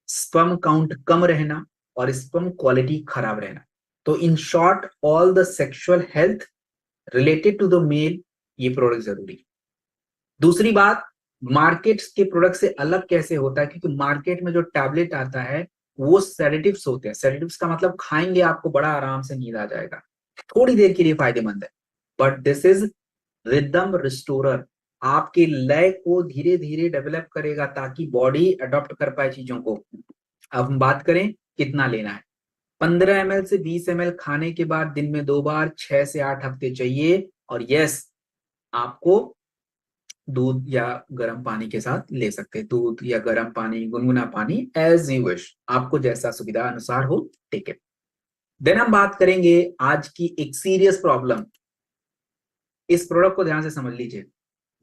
sperm count कम रहना और स्पर्म क्वालिटी खराब रहना, तो in short all the sexual health related to the male, ये प्रोडक्ट जरूरी। दूसरी बात, मार्केट के प्रोडक्ट से अलग कैसे होता है, क्योंकि मार्केट में जो टैबलेट आता है वो सेडेटिव्स होते हैं। सेडेटिव्स का मतलब खाएंगे आपको बड़ा आराम से नींद आ जाएगा, थोड़ी देर के लिए फायदेमंद है, but this is rhythm restorer, आपके लय को धीरे धीरे डेवलप करेगा ताकि बॉडी अडॉप्ट कर पाए चीजों को। अब हम बात करें कितना लेना है, 15 ml से 20 ml खाने के बाद दिन में 2 बार 6 से 8 हफ्ते चाहिए। और यस, आपको दूध या गर्म पानी के साथ ले सकते हैं, दूध या गर्म पानी, गुनगुना पानी, एज यू विश, आपको जैसा सुविधा अनुसार हो, टेक इट। देन हम बात करेंगे आज की एक सीरियस प्रॉब्लम, इस प्रोडक्ट को ध्यान से समझ लीजिए।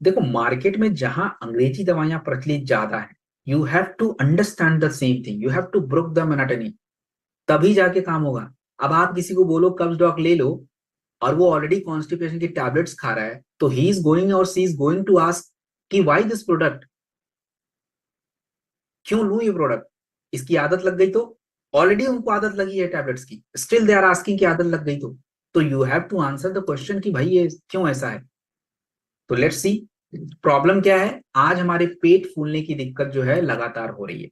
देखो मार्केट में जहां अंग्रेजी दवाइयां प्रचलित ज्यादा है, you have to understand the same thing, you have to break the monotony, तभी जाके काम होगा। अब आप किसी को बोलो कब्ज डॉग ले लो और वो ऑलरेडी कॉन्स्टिपेशन की टैबलेट्स खा रहा है, तो ही इज गोइंग और सी इज गोइंग टू आस्क कि व्हाई दिस प्रोडक्ट, क्यों लूं ये प्रोडक्ट, इसकी आदत लग गई तो, ऑलरेडी उनको आदत लगी है टैबलेट्स की, स्टिल दे आर आस्किंग की आदत लग गई तो you have to answer the question कि भाई ये क्यों ऐसा है। तो लेट्स सी प्रॉब्लम क्या है। आज हमारे पेट फूलने की दिक्कत जो है लगातार हो रही है,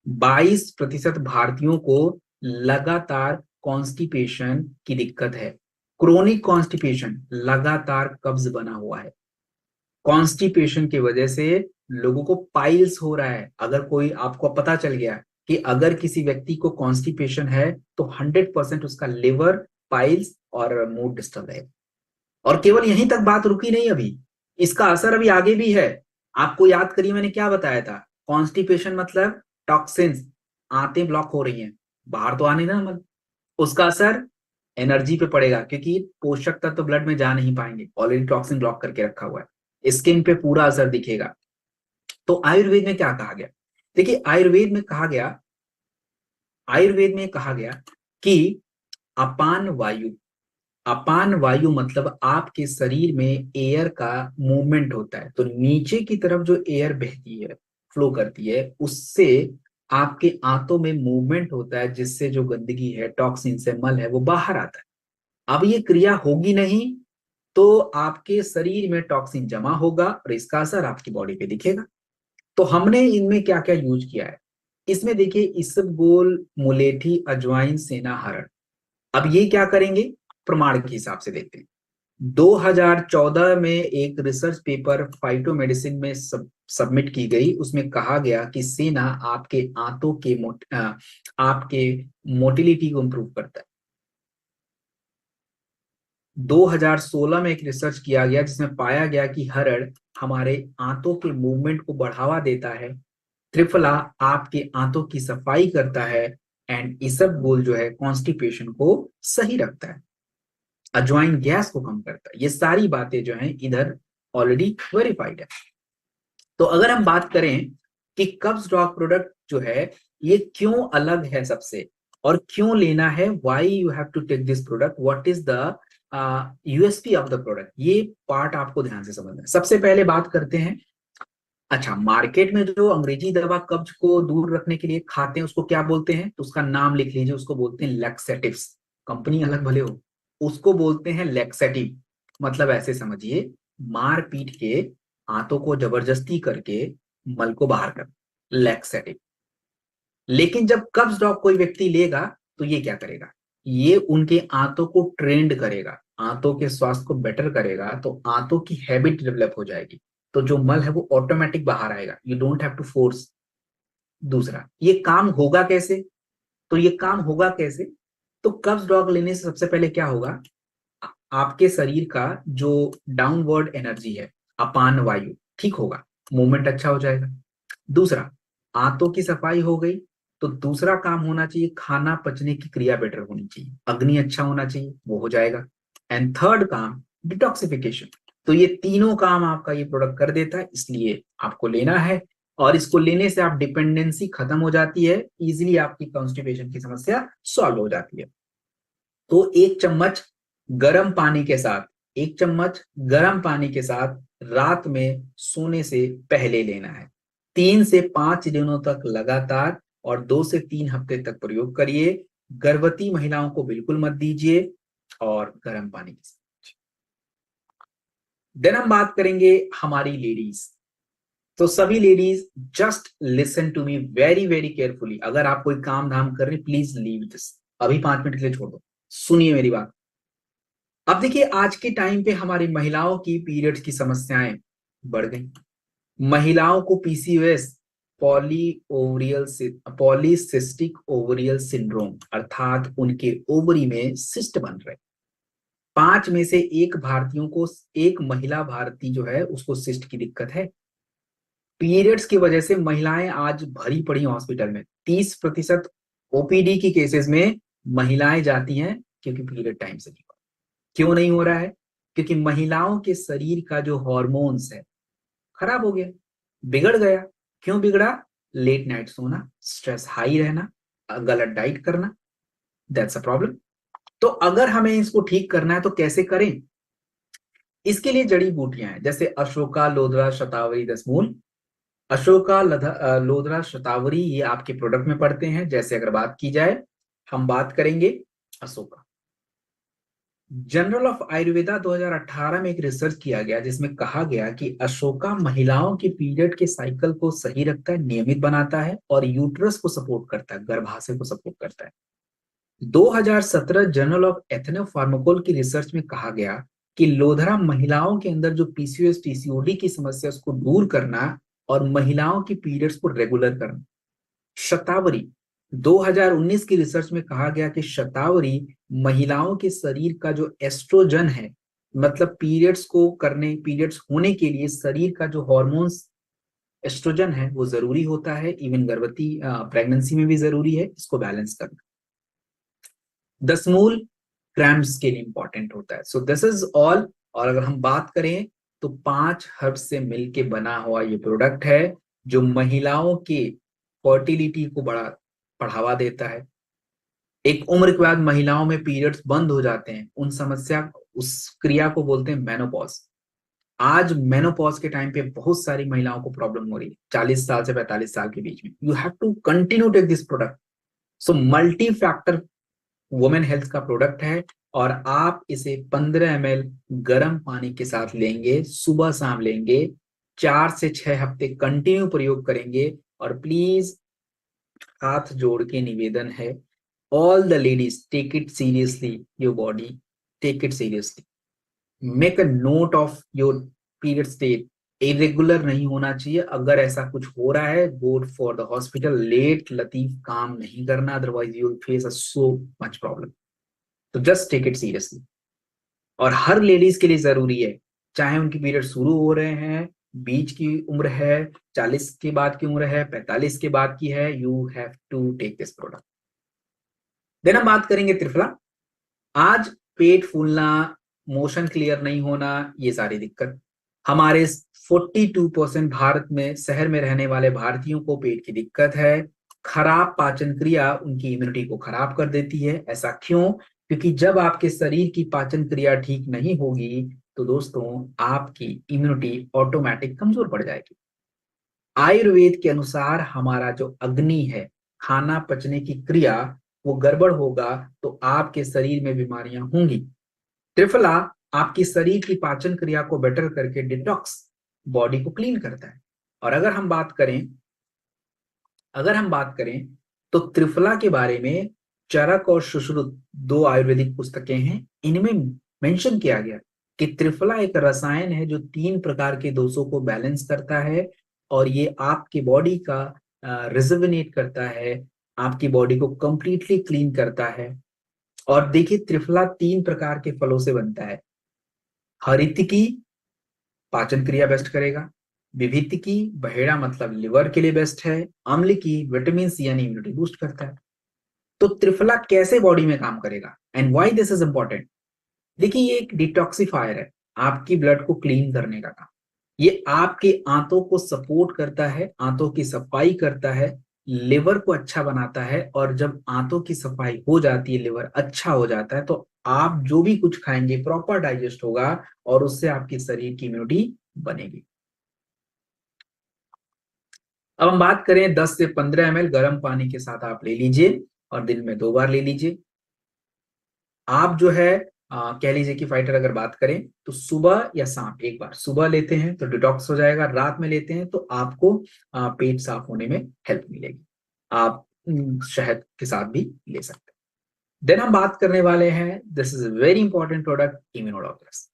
22% भारतीयों को लगातार कॉन्स्टिपेशन की दिक्कत है, क्रोनिक कॉन्स्टिपेशन, लगातार कब्ज बना हुआ है। कॉन्स्टिपेशन की वजह से लोगों को पाइल्स हो रहा है। अगर कोई आपको पता चल गया कि अगर किसी व्यक्ति को कॉन्स्टिपेशन है तो 100% उसका लिवर, पाइल्स और मूड डिस्टर्ब है। और केवल यहीं तक बात रुकी नहीं, अभी इसका असर अभी आगे भी है। आपको याद करिए मैंने क्या बताया था, कॉन्स्टिपेशन मतलब टॉक्सिन्स, आंतें ब्लॉक हो रही हैं, बाहर तो आने ना, मतलब उसका असर एनर्जी पे पड़ेगा, क्योंकि पोषक तत्व तो ब्लड में जा नहीं पाएंगे, ऑलरेडी टॉक्सिन ब्लॉक करके रखा हुआ है, स्किन पे पूरा असर दिखेगा। तो आयुर्वेद में क्या कहा गया, देखिए आयुर्वेद में कहा गया कि अपान वायु, अपान वायु मतलब आपके शरीर में एयर का मूवमेंट होता है, तो नीचे की तरफ जो एयर बहती है, फ्लो करती है, उससे आपके आंतों में मूवमेंट होता है, जिससे जो गंदगी है, टॉक्सिन से मल है, वो बाहर आता है। अब ये क्रिया होगी नहीं तो आपके शरीर में टॉक्सिन जमा होगा और इसका असर आपकी बॉडी पे दिखेगा। तो हमने इनमें क्या क्या यूज किया है, इसमें देखिए इसबगोल, मुलेठी, अजवाइन, सेना, हरड़। अब ये क्या करेंगे, प्रमाण के हिसाब से देखते हैं। 2014 में एक रिसर्च पेपर फाइटो मेडिसिन में सबमिट की गई, उसमें कहा गया कि सेना आपके आंतों के आपके मोटिलिटी को इंप्रूव करता है। 2016 में एक रिसर्च किया गया जिसमें पाया गया कि हरड़ हमारे आंतों के मूवमेंट को बढ़ावा देता है, त्रिफला आपके आंतों की सफाई करता है, एंड इसबगोल जो है कॉन्स्टिपेशन को सही रखता है, अजवाइन गैस को कम करता है। ये सारी बातें जो हैं इधर ऑलरेडी वेरीफाइड है। तो अगर हम बात करें कि कब्ज डॉग प्रोडक्ट जो है ये क्यों अलग है सबसे और क्यों लेना है, why you have to take this product, what is the USP of the product, ये पार्ट आपको ध्यान से समझना है। सबसे पहले बात करते हैं, अच्छा मार्केट में जो अंग्रेजी दवा कब्ज को दूर रखने के लिए खाते हैं उसको क्या बोलते हैं, तो उसका नाम लिख लीजिए, उसको बोलते हैं लैक्सेटिव्स। कंपनी अलग भले हो, उसको बोलते हैं लैक्सेटिव। मतलब ऐसे समझिए, मार पीट के हाथों को जबरदस्ती करके मल को बाहर कर, लैक्सेटिव। लेकिन जब कब्ज डॉग कोई व्यक्ति लेगा तो ये क्या करेगा, ये उनके आंतों को ट्रेंड करेगा, आंतों के स्वास्थ्य को बेटर करेगा, तो आंतों की हैबिट डेवलप हो जाएगी, तो जो मल है वो ऑटोमेटिक बाहर आएगा, you don't have to force. दूसरा, ये काम होगा कैसे, तो ये काम होगा कैसे, तो कब्ज डॉग लेने से सबसे पहले क्या होगा, आपके शरीर का जो डाउनवर्ड एनर्जी है, अपान वायु ठीक होगा, मूवमेंट अच्छा हो जाएगा। दूसरा, आंतों की सफाई हो गई, तो दूसरा काम होना चाहिए, खाना पचने की क्रिया बेटर होनी चाहिए, अग्नि अच्छा होना चाहिए, वो हो जाएगा। एंड थर्ड काम, डिटॉक्सिफिकेशन। तो ये तीनों काम आपका ये प्रोडक्ट कर देता है, इसलिए आपको लेना है। और इसको लेने से आप डिपेंडेंसी खत्म हो जाती है, इजीली आपकी कॉन्स्टिपेशन की समस्या सॉल्व हो जाती है। तो एक चम्मच गर्म पानी के साथ, एक चम्मच गर्म पानी के साथ रात में सोने से पहले लेना है। 3 से 5 दिनों तक लगातार और 2 से 3 हफ्ते तक प्रयोग करिए। गर्भवती महिलाओं को बिल्कुल मत दीजिए और गर्म पानी के साथ। देन हम बात करेंगे हमारी लेडीज। तो सभी ladies just listen to me very very carefully. अगर आप कोई काम धाम कर रहे, प्लीज लीव दिस, अभी 5 मिनट के लिए छोड़ दो, सुनिए मेरी बात। अब देखिए, आज के टाइम पे हमारी महिलाओं की पीरियड्स की समस्याएं बढ़ गई। महिलाओं को पीसीओएस, पॉलीसिस्टिक ओवरियल सिंड्रोम, अर्थात उनके ओवरी में सिस्ट बन रहे। 5 में से एक भारतीयों को, एक महिला भारतीय जो है उसको सिस्ट की दिक्कत है। पीरियड्स की वजह से महिलाएं आज भरी पड़ी हॉस्पिटल में। 30% ओपीडी की केसेस में महिलाएं जाती हैं क्योंकि पीरियड टाइम से नहीं हो रहा। क्यों नहीं हो रहा है, क्योंकि महिलाओं के शरीर का जो हॉर्मोन्स है खराब हो गया, बिगड़ गया। क्यों बिगड़ा, लेट नाइट सोना, स्ट्रेस हाई रहना, गलत डाइट करना, दैट्स अ प्रॉब्लम। तो अगर हमें इसको ठीक करना है तो कैसे करें, इसके लिए जड़ी बूटियां हैं, जैसे अशोका लोधरा शतावरी 10 मूल। अशोका लोधरा शतावरी ये आपके प्रोडक्ट में पड़ते हैं। जैसे अगर बात की जाए, हम बात करेंगे अशोका। जर्नल ऑफ आयुर्वेदा 2018 में एक रिसर्च किया गया जिसमें कहा गया कि अशोका महिलाओं के पीरियड के साइकिल को सही रखता है, नियमित बनाता है और यूट्रस को सपोर्ट करता है, गर्भाशय को सपोर्ट करता है। 2017 जर्नल ऑफ एथनोफार्माकोल की रिसर्च में कहा गया कि लोधरा महिलाओं के अंदर जो पीसीओएस पीसीओडी की समस्या उसको दूर करना और महिलाओं की पीरियड्स को रेगुलर करना। शतावरी 2019 की रिसर्च में कहा गया कि शतावरी महिलाओं के शरीर का जो एस्ट्रोजन है, मतलब पीरियड्स होने के लिए शरीर का जो हॉर्मोन्स एस्ट्रोजन है वो जरूरी होता है, इवन गर्भवती प्रेगनेंसी में भी जरूरी है, इसको बैलेंस करना। दसमूल क्रैम्प्स के लिए इंपॉर्टेंट होता है। So this is all. और अगर हम बात करें तो 5 हर्ब्स से मिलके बना हुआ ये प्रोडक्ट है जो महिलाओं के फर्टिलिटी को बढ़ावा देता है। एक उम्र के बाद महिलाओं में पीरियड्स बंद हो जाते हैं, उस क्रिया को बोलते हैं मेनोपॉज। आज मेनोपॉज के टाइम पे बहुत सारी महिलाओं को प्रॉब्लम हो रही है, 40 साल से 45 साल के बीच में। You have to continue take this product. So multi factor women health का प्रोडक्ट है और आप इसे 15 ml गर्म पानी के साथ लेंगे, सुबह शाम लेंगे, 4 से 6 हफ्ते कंटिन्यू प्रयोग करेंगे। और प्लीज हाथ जोड़ के निवेदन है, all the ladies take it seriously, your body take it seriously, make a note of your period state, irregular नहीं होना चाहिए। अगर ऐसा कुछ हो रहा है, go for the hospital, late लतीफ काम नहीं करना, otherwise you will face a so much problem. तो जस्ट टेक इट सीरियसली। और हर लेडीज के लिए जरूरी है, चाहे उनकी पीरियड शुरू हो रहे हैं, बीच की उम्र है, 40 के बाद की उम्र है, 45 के बाद की है, you have to take this product. Then हम बात करेंगे त्रिफला। आज पेट फूलना, मोशन क्लियर नहीं होना, ये सारी दिक्कत हमारे 42% भारत में शहर में रहने वाले भारतीयों को पेट की दिक्कत है। खराब पाचन क्रिया उनकी इम्यूनिटी को खराब कर देती है। ऐसा क्यों? क्योंकि जब आपके शरीर की पाचन क्रिया ठीक नहीं होगी तो दोस्तों आपकी इम्यूनिटी ऑटोमेटिक कमजोर पड़ जाएगी। आयुर्वेद के अनुसार हमारा जो अग्नि है, खाना पचने की क्रिया, वो गड़बड़ होगा तो आपके शरीर में बीमारियां होंगी। त्रिफला आपकी शरीर की पाचन क्रिया को बेटर करके डिटॉक्स बॉडी को क्लीन करता है। और अगर हम बात करें तो त्रिफला के बारे में चरक और सुश्रुत 2 आयुर्वेदिक पुस्तकें हैं। इनमें मेंशन किया गया कि त्रिफला एक रसायन है जो 3 प्रकार के दोषों को बैलेंस करता है और ये आपकी बॉडी का रिजुविनेट करता है, आपकी बॉडी को कंप्लीटली क्लीन करता है। और देखिए त्रिफला 3 प्रकार के फलों से बनता है। हरितकी पाचन क्रिया बेस्ट करेगा, विभित्तिकी बहेड़ा मतलब लिवर के लिए बेस्ट है, अम्लकी विटामिन सी यानी इम्यूनिटी बूस्ट करता है। तो त्रिफला कैसे बॉडी में काम करेगा and why this is important? देखिए ये एक डिटॉक्सिफायर है, आपकी ब्लड को क्लीन करने का काम। ये आपके आंतों को सपोर्ट करता है, आंतों की सफाई करता है, लिवर को अच्छा बनाता है। और जब आंतों की सफाई हो जाती है, लिवर अच्छा हो जाता है, तो आप जो भी कुछ खाएंगे प्रॉपर डाइजेस्ट होगा और उससे आपकी शरीर की इम्यूनिटी बनेगी। अब हम बात करें 10 से 15 ml गर्म पानी के साथ आप ले लीजिए और दिन में 2 बार ले लीजिए। आप जो है कह लीजिए कि फाइटर अगर बात करें तो सुबह या शाम एक बार सुबह लेते हैं तो डिटॉक्स हो जाएगा, रात में लेते हैं तो आपको पेट साफ होने में हेल्प मिलेगी। आप शहद के साथ भी ले सकते हैं। देन हम बात करने वाले हैं, this is very important product, Immunodog plus.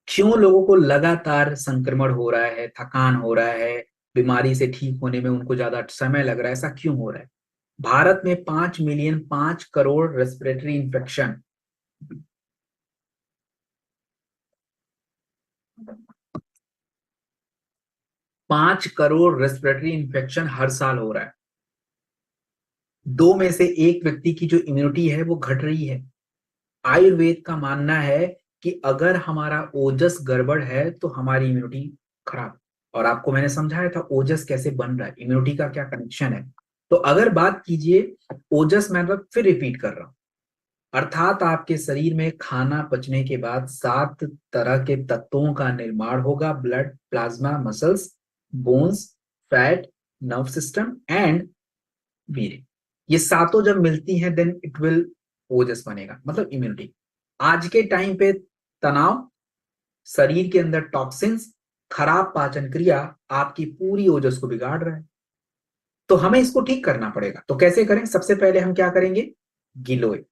क्यों लोगों को लगातार संक्रमण हो रहा है, थकान हो रहा है, बीमारी से ठीक होने में उनको ज्यादा समय लग रहा है, ऐसा क्यों हो रहा है? भारत में 5 crore respiratory infection 5 crore respiratory infection हर साल हो रहा है। 2 में से 1 व्यक्ति की जो इम्यूनिटी है वो घट रही है। आयुर्वेद का मानना है कि अगर हमारा ओजस गड़बड़ है तो हमारी इम्यूनिटी खराब। और आपको मैंने समझाया था ओजस कैसे बन रहा है, इम्यूनिटी का क्या कनेक्शन है। तो अगर बात कीजिए ओजस, मैं फिर रिपीट कर रहा हूं, अर्थात आपके शरीर में खाना पचने के बाद 7 तरह के तत्वों का निर्माण होगा, blood, plasma, muscles, bones, fat, nerve system and वीर्य। ये सातों जब मिलती हैं देन इट विल ओजस बनेगा, मतलब इम्यूनिटी। आज के टाइम पे तनाव, शरीर के अंदर टॉक्सिन्स, खराब पाचन क्रिया आपकी पूरी ओजस को बिगाड़ रहा है। तो हमें इसको ठीक करना पड़ेगा। तो कैसे करें? सबसे पहले हम क्या करेंगे? गिलोय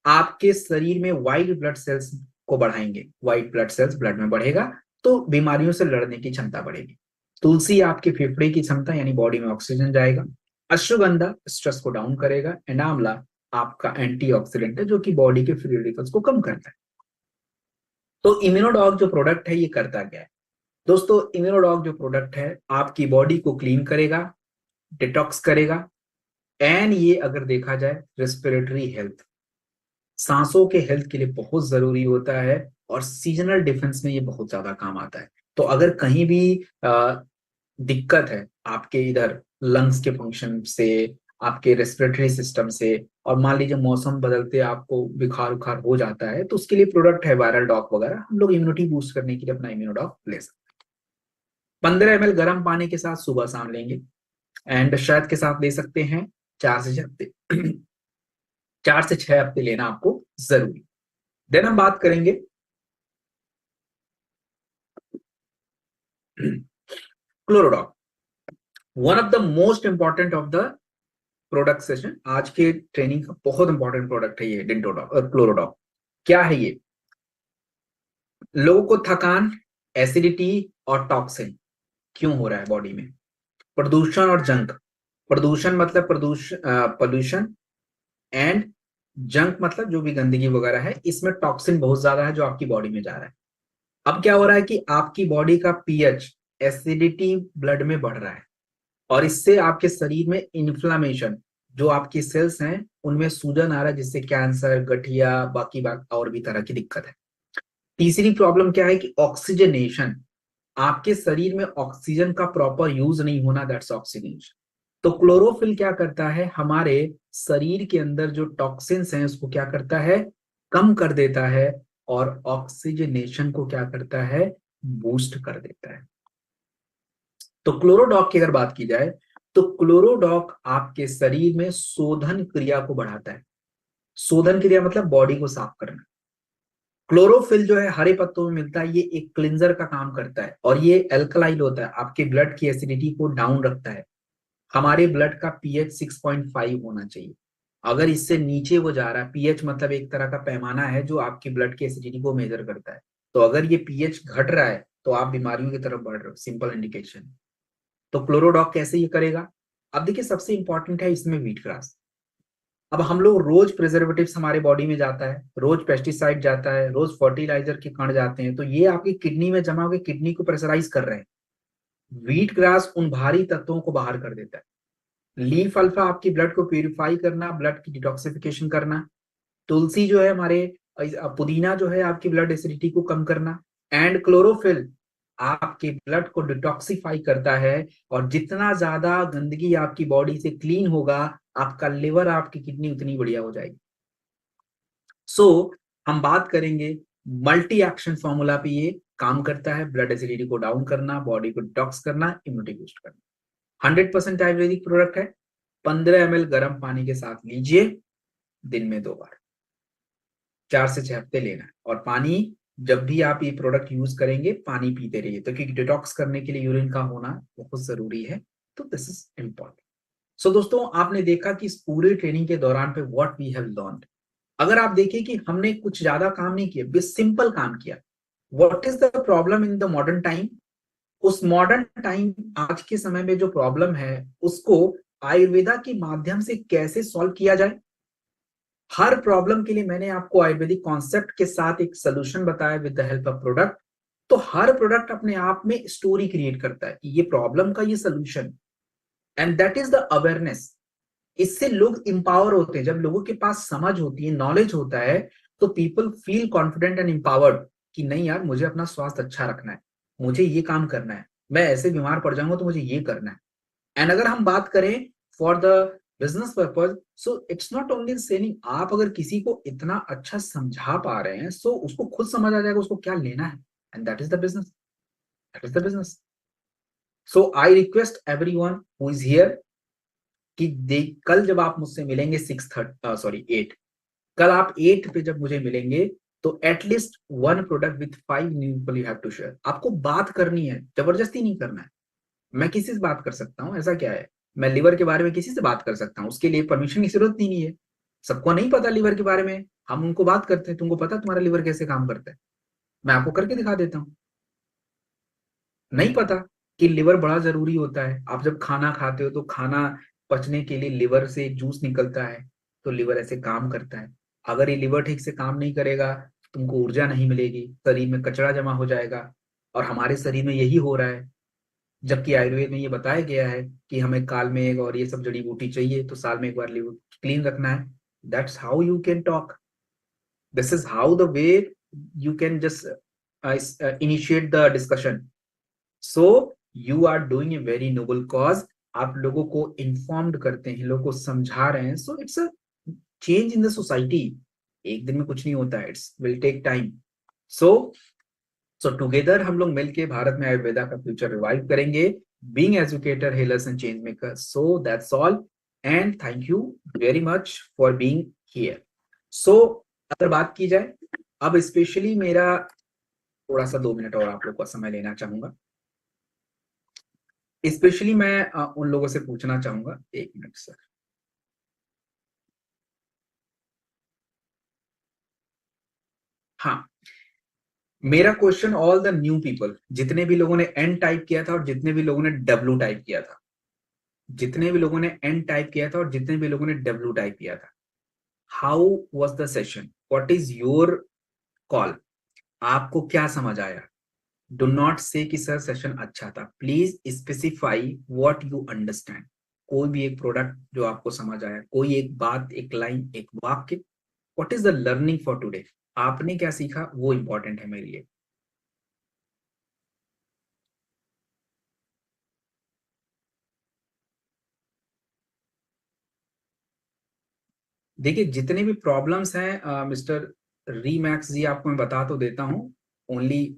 आपके शरीर में व्हाइट ब्लड सेल्स को बढ़ाएंगे। व्हाइट ब्लड सेल्स ब्लड में बढ़ेगा तो बीमारियों से लड़ने की क्षमता बढ़ेगी। तुलसी आपके फेफड़े की क्षमता यानी बॉडी में ऑक्सीजन जाएगा। अश्वगंधा स्ट्रेस को डाउन करेगा एंड आंवला आपका एंटीऑक्सीडेंट है जो कि बॉडी के फ्री रेडिकल्स को कम करता है। तो इम्यूनोडॉग जो प्रोडक्ट है ये करता क्या है दोस्तों? इम्यूनोडॉग जो प्रोडक्ट है आपकी बॉडी को क्लीन करेगा, डिटॉक्स करेगा एंड ये अगर देखा जाए रेस्पिरेटरी हेल्थ, सांसों के हेल्थ के लिए बहुत जरूरी होता है और सीजनल डिफेंस में ये बहुत ज्यादा काम आता है। तो अगर कहीं भी दिक्कत है आपके इधर लंग्स के फंक्शन से, आपके रेस्पिरेटरी सिस्टम से, और मान लीजिए मौसम बदलते आपको बुखार उखार हो जाता है तो उसके लिए प्रोडक्ट है वायरल डॉग वगैरह, हम लोग इम्यूनिटी बूस्ट करने के लिए अपना इम्यूनोडॉग ले सकते हैं। 15 ml गर्म पानी के साथ सुबह शाम लेंगे एंड शहद के साथ ले सकते हैं 4 से 6 हफ्ते 4 से 6 हफ्ते लेना आपको जरूरी। देन हम बात करेंगे Chlorodog, one of the most important of the product session. आज के ट्रेनिंग का बहुत इंपॉर्टेंट प्रोडक्ट है ये डेंटोडॉग और क्लोरोडॉग। क्या है ये? लोगों को थकान, एसिडिटी और टॉक्सिन क्यों हो रहा है बॉडी में? प्रदूषण और जंक। प्रदूषण मतलब पोल्यूशन एंड जंक मतलब जो भी गंदगी वगैरह है, इसमें टॉक्सिन बहुत ज्यादा है जो आपकी बॉडी में जा रहा है। अब क्या हो रहा है कि आपकी बॉडी का पीएच, एसिडिटी ब्लड में बढ़ रहा है और इससे आपके शरीर में इन्फ्लामेशन, जो आपकी सेल्स हैं उनमें सूजन आ रहा है जिससे कैंसर, गठिया, बाकी और भी तरह की दिक्कत है। तीसरी प्रॉब्लम क्या है कि ऑक्सीजनेशन, आपके शरीर में ऑक्सीजन का प्रॉपर यूज नहीं होना, दैट्स ऑक्सीडेशन। तो क्लोरोफिल क्या करता है, हमारे शरीर के अंदर जो टॉक्सिन्स हैं उसको क्या करता है, कम कर देता है, और ऑक्सीजनेशन को क्या करता है, बूस्ट कर देता है। तो क्लोरोडॉक की अगर बात की जाए तो क्लोरोडॉक आपके शरीर में शोधन क्रिया को बढ़ाता है। शोधन क्रिया मतलब बॉडी को साफ करना। क्लोरोफिल जो है हरे पत्तों में मिलता है, ये एक क्लिंजर का काम करता है और ये एल्कलाइल होता है, आपके ब्लड की एसिडिटी को डाउन रखता है। हमारे ब्लड का पीएच 6.5 होना चाहिए। अगर इससे नीचे वो जा रहा है, पीएच मतलब एक तरह का पैमाना है जो आपकी ब्लड की एसिडिटी को मेजर करता है, तो अगर ये पीएच घट रहा है तो आप बीमारियों की तरफ बढ़ रहे हो, सिंपल इंडिकेशन। तो क्लोरोडॉक कैसे ये करेगा, अब देखिए सबसे इंपॉर्टेंट है इसमें व्हीट ग्रास। अब हम लोग रोज प्रिजर्वेटिव्स हमारे बॉडी में जाता है, रोज पेस्टिसाइड जाता है, रोज फर्टिलाइजर के कण जाते हैं, तो ये आपकी किडनी में जमा होकर किडनी को प्रेशराइज कर रहे हैं। व्हीट ग्रास उन भारी तत्वों को बाहर कर देता है। लीफ अल्फा आपकी ब्लड को प्यूरिफाई करना, ब्लड की डिटॉक्सिफिकेशन करना। तुलसी जो है हमारे, पुदीना जो है आपकी ब्लड एसिडिटी को कम करना। एंड क्लोरोफिल आपके ब्लड को डिटॉक्सिफाई करता है, और जितना ज्यादा गंदगी आपकी बॉडी से क्लीन होगा, आपका लिवर, आपकी किडनी उतनी बढ़िया हो जाएगी। हम बात करेंगे मल्टी एक्शन फॉर्मूला पे, ये काम करता है ब्लड एसिडिटी को डाउन करना, बॉडी को डिटॉक्स करना, इम्यूनिटी बूस्ट करना। 100% आयुर्वेदिक प्रोडक्ट है। 15 ml गर्म पानी के साथ लीजिए, दिन में 2 बार, 4 से 6 हफ्ते लेना है। और पानी, जब भी आप ये प्रोडक्ट यूज करेंगे पानी पीते रहिए, तो क्योंकि डिटॉक्स करने के लिए यूरिन का होना बहुत जरूरी है, तो दिस इज इंपॉर्टेंट। सो दोस्तों, आपने देखा कि इस पूरे ट्रेनिंग के दौरान पे व्हाट वी हैव लर्नड। अगर आप देखिए कि हमने कुछ ज्यादा काम नहीं किया, बस सिंपल काम किया। What is the problem in the modern time, उस मॉडर्न टाइम आज के समय में जो प्रॉब्लम है उसको आयुर्वेदा के माध्यम से कैसे सॉल्व किया जाए। हर प्रॉब्लम के लिए मैंने आपको आयुर्वेदिक कॉन्सेप्ट के साथ एक सोल्यूशन बताया with the help of product. तो हर प्रोडक्ट अपने आप में स्टोरी क्रिएट करता है कि ये प्रॉब्लम का ये solution, and that is the awareness. इससे लोग इंपावर होते हैं। जब लोगों के पास समझ होती है, नॉलेज होता है, तो people feel confident and empowered कि नहीं यार, मुझे अपना स्वास्थ्य अच्छा रखना है, मुझे ये काम करना है, मैं ऐसे बीमार पड़ जाऊंगा तो मुझे ये करना है। एंड अगर हम बात करें for the business purpose, so it's not only selling. आप अगर किसी को इतना अच्छा समझा पा रहे हैं, सो उसको खुद समझ आ जाएगा उसको क्या लेना है, and that is the business, that is the business. So I request everyone who is here कि कल जब आप मुझसे मिलेंगे 8, कल आप 8 पे जब मुझे मिलेंगे, तो at least 1 product with 5 new people you have to share. आपको बात करनी है, जबरदस्ती नहीं करना है। मैं किसी से बात कर सकता हूँ, ऐसा क्या है, मैं लिवर के बारे में किसी से बात कर सकता हूँ, उसके लिए परमिशन की जरूरत नहीं है। सबको नहीं पता लिवर के बारे में, हम उनको बात करते हैं, तुमको पता तुम्हारा लिवर कैसे काम करता है, मैं आपको करके दिखा देता हूँ। नहीं पता कि लिवर बड़ा जरूरी होता है, आप जब खाना खाते हो तो खाना पचने के लिए लिवर से जूस निकलता है, तो लिवर ऐसे काम करता है। अगर ये लिवर ठीक से काम नहीं करेगा, तुमको ऊर्जा नहीं मिलेगी, शरीर में कचरा जमा हो जाएगा, और हमारे शरीर में यही हो रहा है। जबकि आयुर्वेद में ये बताया गया है कि हमें काल मेघ और ये सब जड़ी बूटी चाहिए, तो साल में एक बार लिवर क्लीन रखना है। That's how you can talk, this is how the way you can just initiate the discussion. So you are doing a very noble cause, आप लोगों को इन्फॉर्म्ड करते हैं, लोगों को समझा रहे हैं। So it's a change in the society. एक दिन में कुछ नहीं होता है, it's will take time. So together हम लोग मिलके भारत में आयुर्वेदा का फ्यूचर रिवाइव करेंगे, being educator, healers and change maker. So that's all, and thank you very much for being here. So अगर बात की जाए, अब स्पेशली मेरा थोड़ा सा 2 मिनट और आप लोग का समय लेना चाहूंगा। स्पेशली मैं उन लोगों से पूछना चाहूंगा, 1 मिनट सर। हाँ, मेरा question all the new people, जितने भी लोगों ने एन टाइप किया था और जितने भी लोगों ने डब्ल्यू टाइप किया था, जितने भी लोगों ने एन टाइप किया था और जितने भी लोगों ने डब्ल्यू टाइप किया था, how was the session, what is your call, आपको क्या समझ आया। डू नॉट से कि सर सेशन अच्छा था, please specify what you understand. कोई भी एक प्रोडक्ट जो आपको समझ आया, कोई एक बात, एक लाइन, एक वाक्य, what is the learning for today, आपने क्या सीखा, वो इंपॉर्टेंट है मेरे लिए। देखिए जितने भी प्रॉब्लम्स हैं मिस्टर रीमैक्स जी, आपको मैं बता तो देता हूँ। ओनली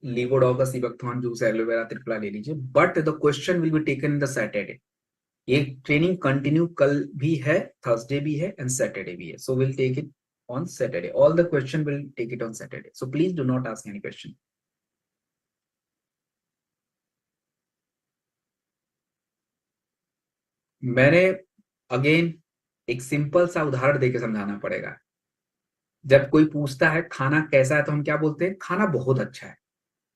लीवोडॉगस इबैक्थॉन जूस एलोवेरा त्रिफला ले लीजिए, but the question will be taken in the Saturday. ये ट्रेनिंग कंटिन्यू कल भी है, थर्सडे भी है एंड सैटरडे भी है, so will take it on Saturday. All the question will take it on Saturday, so please do not ask any question. मैंने again एक सिंपल सा उदाहरण देके समझाना पड़ेगा। जब कोई पूछता है खाना कैसा है तो हम क्या बोलते हैं? खाना बहुत अच्छा है।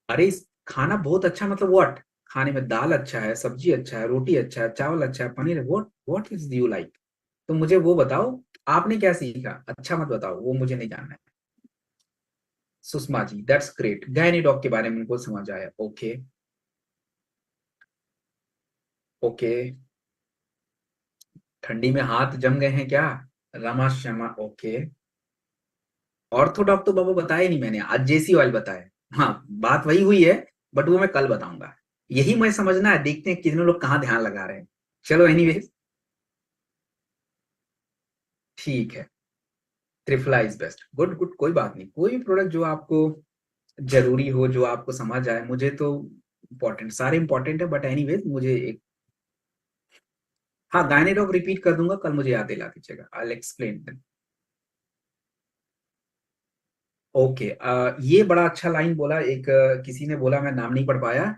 अरे खाना बहुत अच्छा मतलब व्हाट? खाने में दाल अच्छा है, सब्जी अच्छा है, रोटी अच्छा है, चावल अच्छा है, पनीर है, what what is you like? तो मुझे वो बताओ, आपने क्या सीखा? अच्छा मत बताओ, वो मुझे नहीं जानना है। Sushma ji, that's great, gynae dog के बारे में उनको समझ आया। Okay okay. ठंडी में हाथ जम गए हैं क्या? रमा श्यामा, ओके। ऑर्थोडॉक तो बाबा बताया नहीं मैंने, आज जेसी ऑयल बताया। हाँ, बात वही हुई है, बट वो मैं कल बताऊंगा। यही मैं समझना है, देखते हैं कितने लोग कहाँ ध्यान लगा रहे हैं। चलो एनीवेज, ठीक है। Triphala is best, good good, कोई बात नहीं। कोई भी प्रोडक्ट जो आपको जरूरी हो, जो आपको समझ आए, मुझे तो इम्पोर्टेंट, सारे इंपॉर्टेंट है, बट एनीवेज मुझे एक, हाँ गायनेडॉक रिपीट कर दूंगा कल, मुझे याद दिला दीजिएगा, आई विल एक्सप्लेन। ओके, ये बड़ा अच्छा लाइन बोला एक, किसी ने बोला, मैं नाम नहीं पढ़ पाया,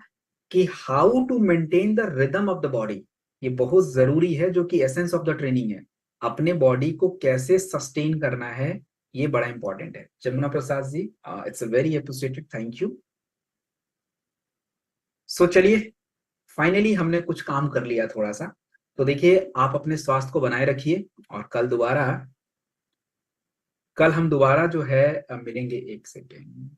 कि how to maintain the rhythm of the body. ये बहुत जरूरी है, जो कि एसेंस ऑफ द ट्रेनिंग है। अपने बॉडी को कैसे सस्टेन करना है, ये बड़ा इंपॉर्टेंट है। Jamuna Prasad ji, it's very appreciated, thank you. So चलिए, फाइनली हमने कुछ काम कर लिया थोड़ा सा। तो देखिए, आप अपने स्वास्थ्य को बनाए रखिए, और कल हम दोबारा जो है मिलेंगे। एक सेकेंड,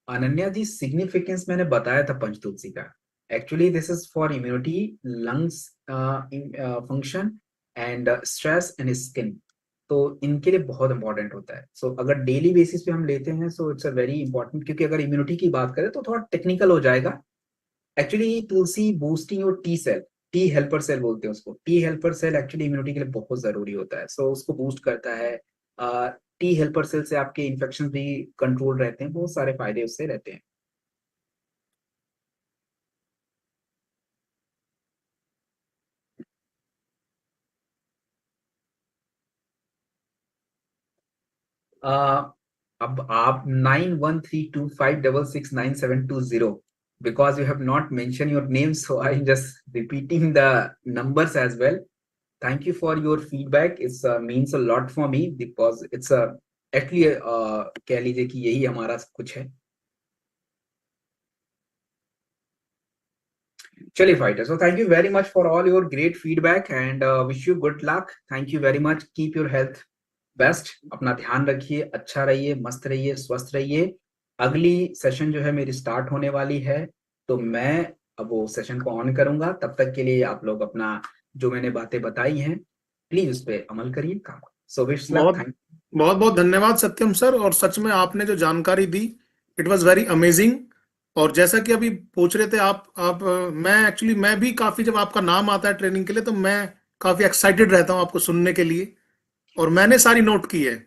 अनन्या जी, सिग्निफिकेंस मैंने बताया था पंचतुलसी का। Actually this is for immunity, lungs function and stress and skin. तो इनके लिए बहुत इंपॉर्टेंट होता है। सो अगर डेली बेसिस पे हम लेते हैं, so it's a very important, क्योंकि अगर इम्यूनिटी की बात करें तो थोड़ा टेक्निकल हो जाएगा। Actually tulsi boosting your T cell, T helper cell बोलते हैं उसको। T helper cell actually immunity के लिए बहुत जरूरी होता है, सो उसको बूस्ट करता है। टी हेल्पर सेल से आपके इन्फेक्शन भी कंट्रोल रहते हैं, बहुत सारे फायदे उससे रहते हैं। uh, अब आप 9132566972 because you have not mentioned your name, so I'm just repeating the numbers as well. Thank you for your feedback, it's means a lot for me, because it's a actually कह लीजिए कि यही हमारा सब कुछ है। चलिए fighter, so thank you very much for all your great feedback and wish you good luck. Thank you very much, keep your health best. अपना ध्यान रखिए, अच्छा रहिए, मस्त रहिए, स्वस्थ रहिए। अगली सेशन जो है मेरी स्टार्ट होने वाली है, तो मैं अब वो सेशन को ऑन करूंगा। तब तक के लिए आप लोग अपना, जो मैंने बातें बताई हैं, प्लीज उस पर अमल करिए, काम। सो विश लक, बहुत थैंक। बहुत बहुत धन्यवाद सत्यम सर, और सच में आपने जो जानकारी दी, इट वाज वेरी अमेजिंग। और जैसा कि अभी पूछ रहे थे मैं भी काफी, जब आपका नाम आता है ट्रेनिंग के लिए, तो मैं काफी एक्साइटेड रहता हूँ आपको सुनने के लिए, और मैंने सारी नोट की है।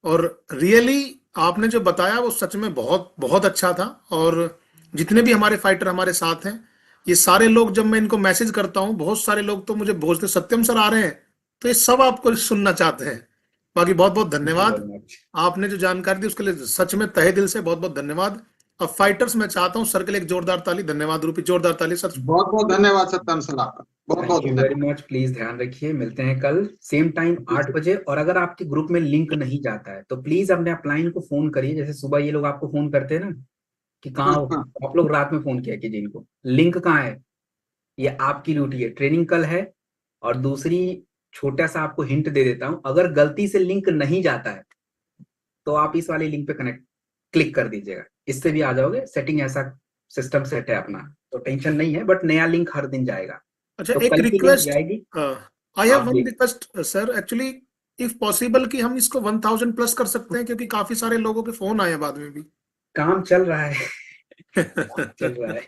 और रियली आपने जो बताया वो सच में बहुत बहुत अच्छा था। और जितने भी हमारे फाइटर हमारे साथ हैं, ये सारे लोग, जब मैं इनको मैसेज करता हूँ, बहुत सारे लोग तो मुझे भेजते, सत्यम सर आ रहे हैं, तो ये सब आपको सुनना चाहते हैं। बाकी बहुत बहुत यू धन्यवाद, वेरी मच। आपने जो जानकारी दी उसके लिए सच में तहे दिल से बहुत बहुत धन्यवाद। अब फाइटर्स, मैं चाहता हूँ सर के लिए एक जोरदार ताली, धन्यवाद रूपी जोरदार ताली सर। बहुत बहुत धन्यवाद सत्यम सर आपका, बहुत बहुत थैंक यू वेरी धन्यवाद। मच, प्लीज ध्यान रखिए, मिलते हैं कल सेम टाइम 8 बजे। और अगर आपके ग्रुप में लिंक नहीं जाता है, तो प्लीज अपने अपलाइन को फोन करिए, जैसे सुबह ये लोग आपको फोन करते हैं ना कि कहाँ हाँ हो, हाँ आप लोग रात में फोन किया कीजिए इनको, लिंक कहाँ है। ये आपकी ड्यूटी है, ट्रेनिंग कल है। और दूसरी छोटा सा आपको हिंट दे देता हूं, अगर गलती से लिंक नहीं जाता है, तो आप इस वाले लिंक पे कनेक्ट क्लिक कर दीजिएगा, इससे भी आ जाओगे। सेटिंग ऐसा सिस्टम सेट है अपना, तो टेंशन नहीं है, बट नया लिंक हर दिन जाएगा। अच्छा, तो एक कल की लिंक रिक्वेस्ट, जाएगी, आई हैव आप वन देख। Request sir, actually if possible कि हम इसको 1000 प्लस कर सकते हैं, क्योंकि काफी सारे लोगों के फोन आए हैं बाद में भी। काम चल रहा है, काम चल रहा है।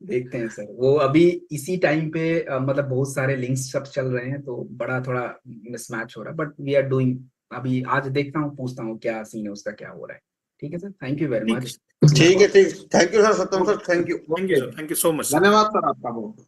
देखते हैं सर, वो अभी इसी टाइम पे मतलब बहुत सारे लिंक्स सब चल रहे हैं, तो बड़ा थोड़ा मिसमैच हो रहा है, बट वी आर डूइंग। अभी आज देखता हूँ, पूछता हूँ क्या सीन है उसका, क्या हो रहा है। ठीक है सर, थैंक यू वेरी ठीक मच। ठीक है, ठीक। Thank you sir, Satyam sir, thank you. Thank you so much sir. धन्यवाद सर आपका बहुत।